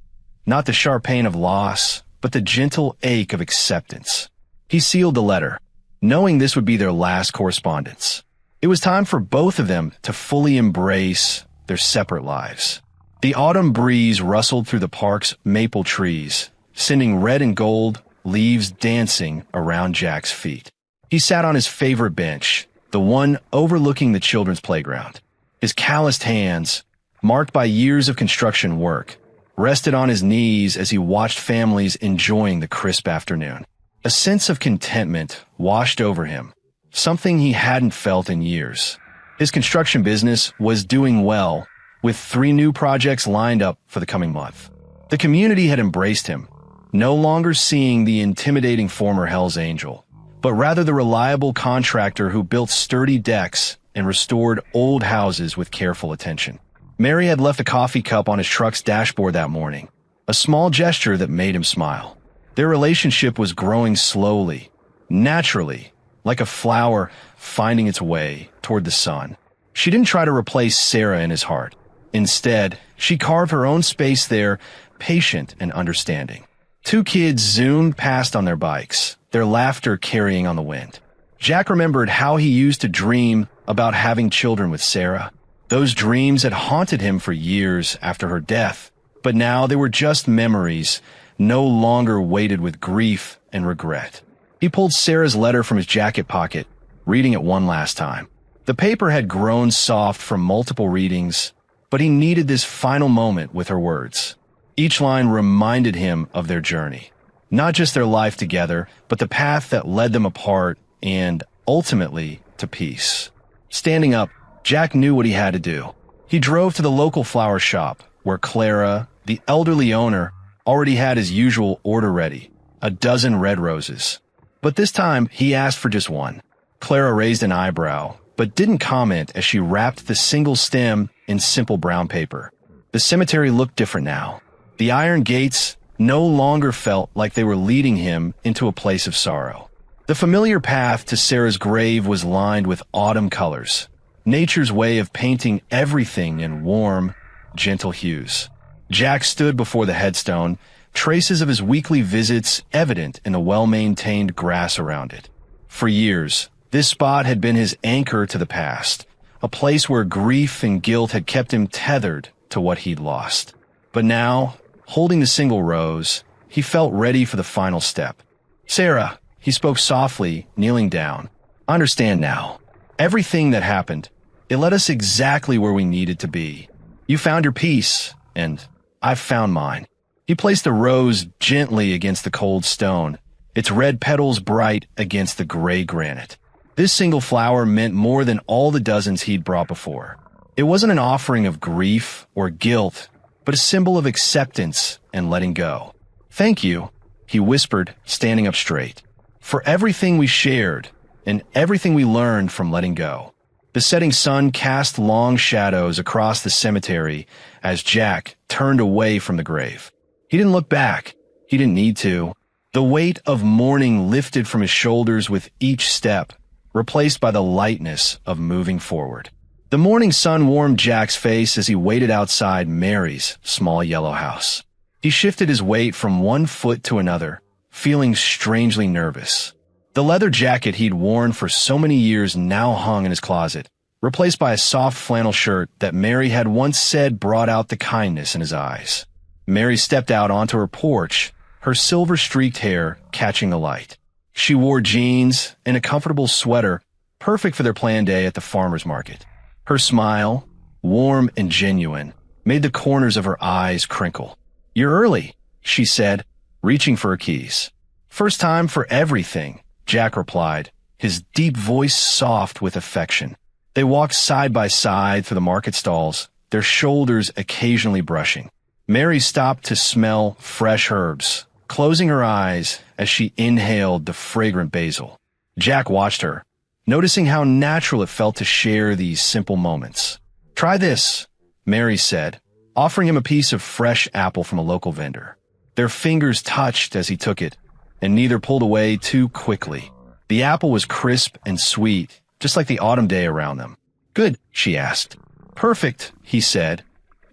Not the sharp pain of loss, but the gentle ache of acceptance. He sealed the letter, knowing this would be their last correspondence. It was time for both of them to fully embrace their separate lives. The autumn breeze rustled through the park's maple trees, sending red and gold leaves dancing around Jack's feet. He sat on his favorite bench, the one overlooking the children's playground. His calloused hands, marked by years of construction work, rested on his knees as he watched families enjoying the crisp afternoon. A sense of contentment washed over him, something he hadn't felt in years. His construction business was doing well, with 3 new projects lined up for the coming month. The community had embraced him, no longer seeing the intimidating former Hell's Angel, but rather the reliable contractor who built sturdy decks and restored old houses with careful attention. Mary had left a coffee cup on his truck's dashboard that morning, a small gesture that made him smile. Their relationship was growing slowly, naturally, like a flower finding its way toward the sun. She didn't try to replace Sarah in his heart. Instead, she carved her own space there, patient and understanding. 2 kids zoomed past on their bikes, their laughter carrying on the wind. Jack remembered how he used to dream about having children with Sarah. Those dreams had haunted him for years after her death, but now they were just memories, no longer weighted with grief and regret. He pulled Sarah's letter from his jacket pocket, reading it one last time. The paper had grown soft from multiple readings, but he needed this final moment with her words. Each line reminded him of their journey, not just their life together, but the path that led them apart and, ultimately, to peace. Standing up, Jack knew what he had to do. He drove to the local flower shop, where Clara, the elderly owner, already had his usual order ready, a dozen red roses. But this time, he asked for just one. Clara raised an eyebrow, but didn't comment as she wrapped the single stem in simple brown paper. The cemetery looked different now. The iron gates no longer felt like they were leading him into a place of sorrow. The familiar path to Sarah's grave was lined with autumn colors, nature's way of painting everything in warm, gentle hues. Jack stood before the headstone, traces of his weekly visits evident in the well-maintained grass around it. For years, this spot had been his anchor to the past, a place where grief and guilt had kept him tethered to what he'd lost. But now, holding the single rose, he felt ready for the final step. "Sarah," he spoke softly, kneeling down. "I understand now. Everything that happened, it led us exactly where we needed to be. You found your peace, and I've found mine." He placed the rose gently against the cold stone, its red petals bright against the gray granite. This single flower meant more than all the dozens he'd brought before. It wasn't an offering of grief or guilt, but a symbol of acceptance and letting go. "Thank you," he whispered, standing up straight, "for everything we shared and everything we learned from letting go." The setting sun cast long shadows across the cemetery as Jack turned away from the grave. He didn't look back. He didn't need to. The weight of mourning lifted from his shoulders with each step, replaced by the lightness of moving forward. The morning sun warmed Jack's face as he waited outside Mary's small yellow house. He shifted his weight from one foot to another, feeling strangely nervous. The leather jacket he'd worn for so many years now hung in his closet, replaced by a soft flannel shirt that Mary had once said brought out the kindness in his eyes. Mary stepped out onto her porch, her silver-streaked hair catching the light. She wore jeans and a comfortable sweater, perfect for their planned day at the farmer's market. Her smile, warm and genuine, made the corners of her eyes crinkle. "You're early," she said, reaching for her keys. "First time for everything," Jack replied, his deep voice soft with affection. They walked side by side through the market stalls, their shoulders occasionally brushing. Mary stopped to smell fresh herbs, closing her eyes as she inhaled the fragrant basil. Jack watched her, noticing how natural it felt to share these simple moments. "Try this," Mary said, offering him a piece of fresh apple from a local vendor. Their fingers touched as he took it, and neither pulled away too quickly. The apple was crisp and sweet, just like the autumn day around them. "Good?" she asked. "Perfect," he said,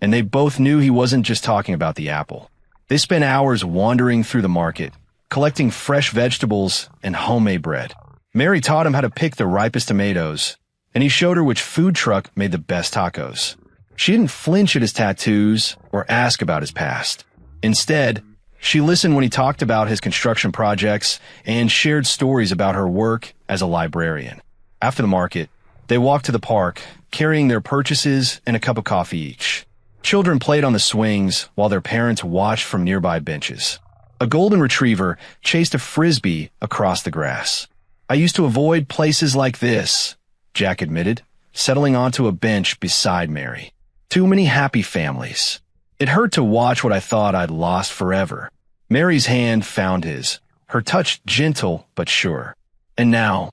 and they both knew he wasn't just talking about the apple. They spent hours wandering through the market, collecting fresh vegetables and homemade bread. Mary taught him how to pick the ripest tomatoes, and he showed her which food truck made the best tacos. She didn't flinch at his tattoos or ask about his past. Instead, she listened when he talked about his construction projects and shared stories about her work as a librarian. After the market, they walked to the park, carrying their purchases and a cup of coffee each. Children played on the swings while their parents watched from nearby benches. A golden retriever chased a frisbee across the grass. "I used to avoid places like this," Jack admitted, settling onto a bench beside Mary. "Too many happy families. It hurt to watch what I thought I'd lost forever." Mary's hand found his, her touch gentle but sure. "And now,"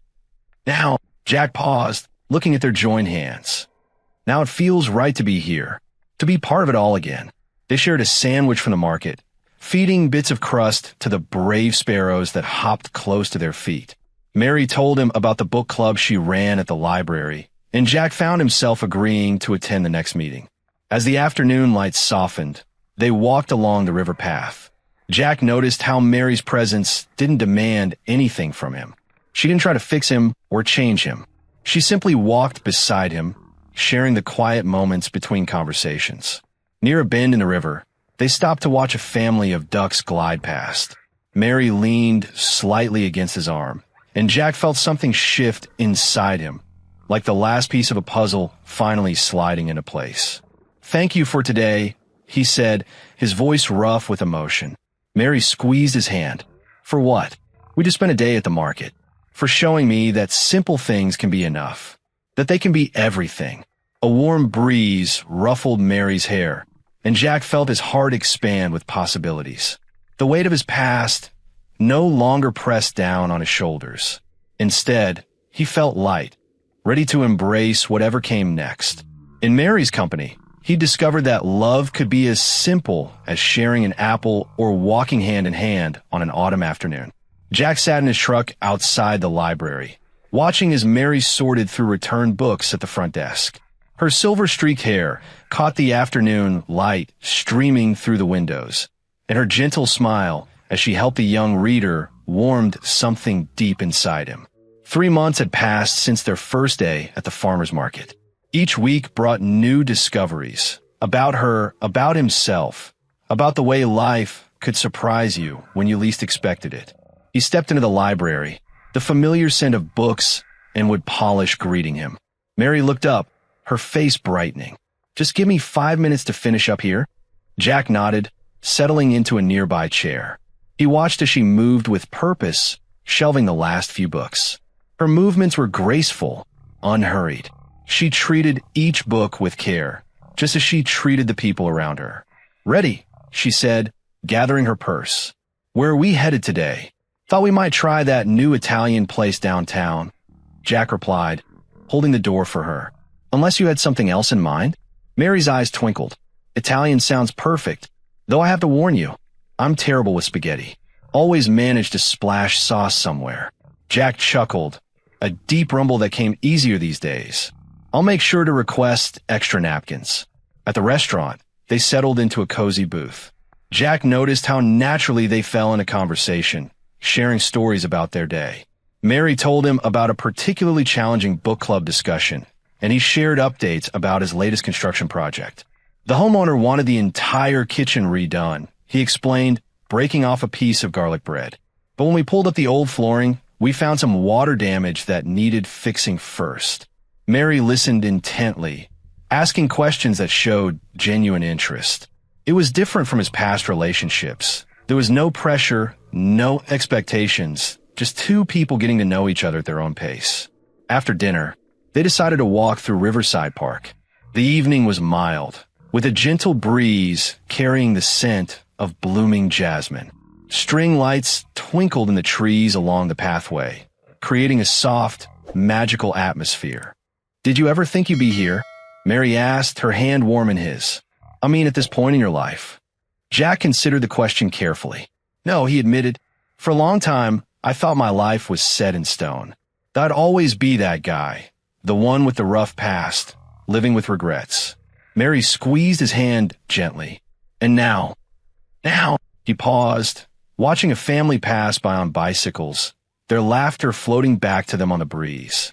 Jack paused, looking at their joined hands. "Now it feels right to be here, to be part of it all again." They shared a sandwich from the market, feeding bits of crust to the brave sparrows that hopped close to their feet. Mary told him about the book club she ran at the library, and Jack found himself agreeing to attend the next meeting. As the afternoon light softened, they walked along the river path. Jack noticed how Mary's presence didn't demand anything from him. She didn't try to fix him or change him. She simply walked beside him, sharing the quiet moments between conversations. Near a bend in the river, they stopped to watch a family of ducks glide past. Mary leaned slightly against his arm, and Jack felt something shift inside him, like the last piece of a puzzle finally sliding into place. "Thank you for today," he said, his voice rough with emotion. Mary squeezed his hand. "For what?" "We just spent a day at the market. For showing me that simple things can be enough, that they can be everything." A warm breeze ruffled Mary's hair, and Jack felt his heart expand with possibilities. The weight of his past no longer pressed down on his shoulders. Instead, he felt light, ready to embrace whatever came next. In Mary's company, he discovered that love could be as simple as sharing an apple or walking hand in hand on an autumn afternoon. Jack sat in his truck outside the library, watching as Mary sorted through returned books at the front desk. Her silver-streaked hair caught the afternoon light streaming through the windows, and her gentle smile as she helped the young reader warmed something deep inside him. 3 months had passed since their first day at the farmer's market. Each week brought new discoveries about her, about himself, about the way life could surprise you when you least expected it. He stepped into the library, the familiar scent of books and wood polish greeting him. Mary looked up, her face brightening. "Just give me 5 minutes to finish up here." Jack nodded, settling into a nearby chair. He watched as she moved with purpose, shelving the last few books. Her movements were graceful, unhurried. She treated each book with care, just as she treated the people around her. "Ready," she said, gathering her purse. "Where are we headed today?" "Thought we might try that new Italian place downtown," Jack replied, holding the door for her. "Unless you had something else in mind?" Mary's eyes twinkled. "Italian sounds perfect, though I have to warn you, I'm terrible with spaghetti. Always manage to splash sauce somewhere." Jack chuckled, a deep rumble that came easier these days. "I'll make sure to request extra napkins." At the restaurant, they settled into a cozy booth. Jack noticed how naturally they fell into conversation, sharing stories about their day. Mary told him about a particularly challenging book club discussion, and he shared updates about his latest construction project. The homeowner wanted the entire kitchen redone, he explained, breaking off a piece of garlic bread. "But when we pulled up the old flooring, we found some water damage that needed fixing first." Mary listened intently, asking questions that showed genuine interest. It was different from his past relationships. There was no pressure, no expectations, just two people getting to know each other at their own pace. After dinner, they decided to walk through Riverside Park. The evening was mild, with a gentle breeze carrying the scent of blooming jasmine. String lights twinkled in the trees along the pathway, creating a soft, magical atmosphere. "Did you ever think you'd be here?" Mary asked, her hand warm in his. "I mean, at this point in your life." Jack considered the question carefully. "No," he admitted. "For a long time, I thought my life was set in stone. That I'd always be that guy, the one with the rough past, living with regrets." Mary squeezed his hand gently. "And now," he paused, watching a family pass by on bicycles, their laughter floating back to them on the breeze.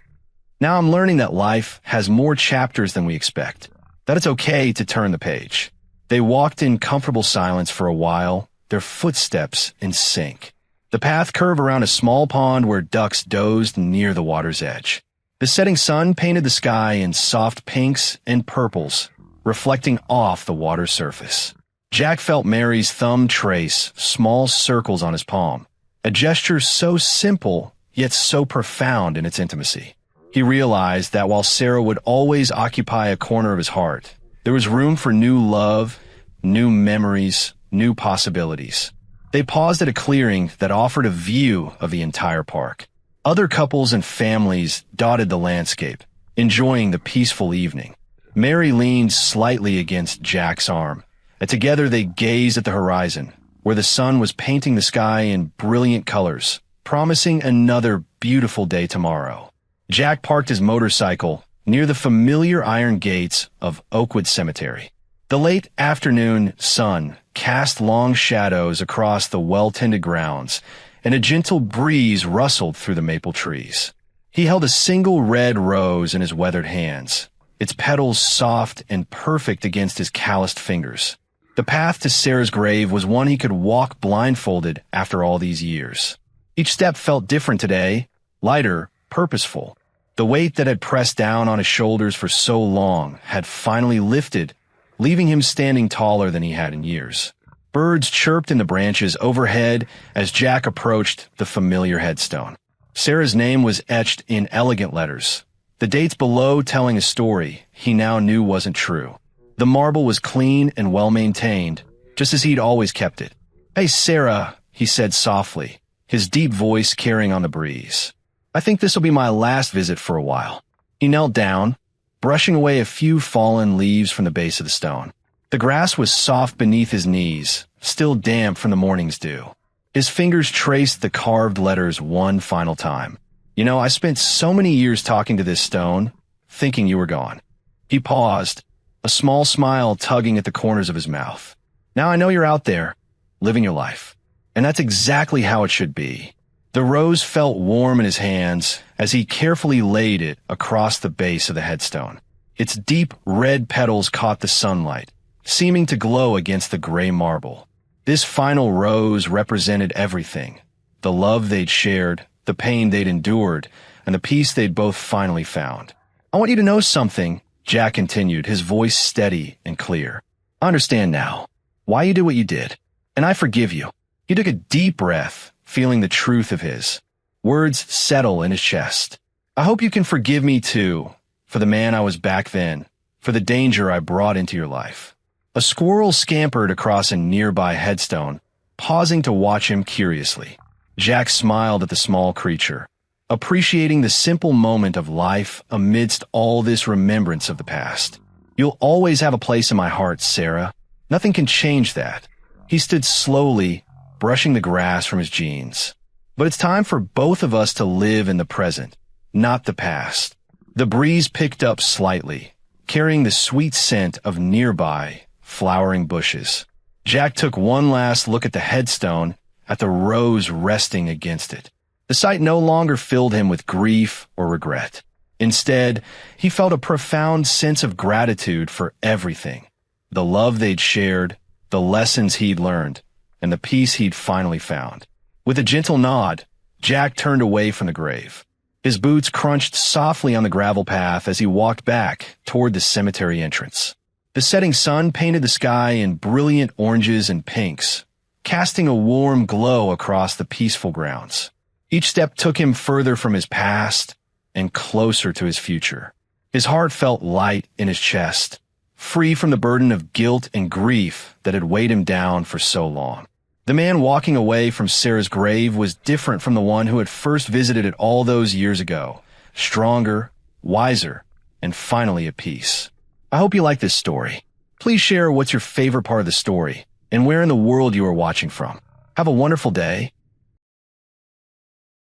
"Now I'm learning that life has more chapters than we expect, that it's okay to turn the page." They walked in comfortable silence for a while, their footsteps in sync. The path curved around a small pond where ducks dozed near the water's edge. The setting sun painted the sky in soft pinks and purples, reflecting off the water's surface. Jack felt Mary's thumb trace small circles on his palm, a gesture so simple yet so profound in its intimacy. He realized that while Sarah would always occupy a corner of his heart, there was room for new love, new memories, new possibilities. They paused at a clearing that offered a view of the entire park. Other couples and families dotted the landscape, enjoying the peaceful evening. Mary leaned slightly against Jack's arm, and together they gazed at the horizon, where the sun was painting the sky in brilliant colors, promising another beautiful day tomorrow. Jack parked his motorcycle near the familiar iron gates of Oakwood Cemetery. The late afternoon sun cast long shadows across the well-tended grounds, and a gentle breeze rustled through the maple trees. He held a single red rose in his weathered hands, its petals soft and perfect against his calloused fingers. The path to Sarah's grave was one he could walk blindfolded after all these years. Each step felt different today, lighter, purposeful. The weight that had pressed down on his shoulders for so long had finally lifted, leaving him standing taller than he had in years. Birds chirped in the branches overhead as Jack approached the familiar headstone. Sarah's name was etched in elegant letters, the dates below telling a story he now knew wasn't true. The marble was clean and well-maintained, just as he'd always kept it. "Hey, Sarah," he said softly, his deep voice carrying on the breeze. "I think this will be my last visit for a while." He knelt down, brushing away a few fallen leaves from the base of the stone. The grass was soft beneath his knees, still damp from the morning's dew. His fingers traced the carved letters one final time. "You know, I spent so many years talking to this stone, thinking you were gone." He paused, a small smile tugging at the corners of his mouth. "Now I know you're out there, living your life. And that's exactly how it should be." The rose felt warm in his hands as he carefully laid it across the base of the headstone. Its deep red petals caught the sunlight, seeming to glow against the gray marble. This final rose represented everything: the love they'd shared, the pain they'd endured, and the peace they'd both finally found. "I want you to know something," Jack continued, his voice steady and clear. "I understand now why you did what you did, and I forgive you." He took a deep breath, feeling the truth of his words settle in his chest. "I hope you can forgive me too, for the man I was back then, for the danger I brought into your life." A squirrel scampered across a nearby headstone, pausing to watch him curiously. Jack smiled at the small creature, appreciating the simple moment of life amidst all this remembrance of the past. "You'll always have a place in my heart, Sarah. Nothing can change that." He stood slowly, brushing the grass from his jeans. "But it's time for both of us to live in the present, not the past." The breeze picked up slightly, carrying the sweet scent of nearby flowering bushes. Jack took one last look at the headstone, at the rose resting against it. The sight no longer filled him with grief or regret. Instead, he felt a profound sense of gratitude for everything: the love they'd shared, the lessons he'd learned, and the peace he'd finally found. With a gentle nod, Jack turned away from the grave. His boots crunched softly on the gravel path as he walked back toward the cemetery entrance. The setting sun painted the sky in brilliant oranges and pinks, casting a warm glow across the peaceful grounds. Each step took him further from his past and closer to his future. His heart felt light in his chest, free from the burden of guilt and grief that had weighed him down for so long. The man walking away from Sarah's grave was different from the one who had first visited it all those years ago, stronger, wiser, and finally at peace. I hope you like this story. Please share what's your favorite part of the story and where in the world you are watching from. Have a wonderful day,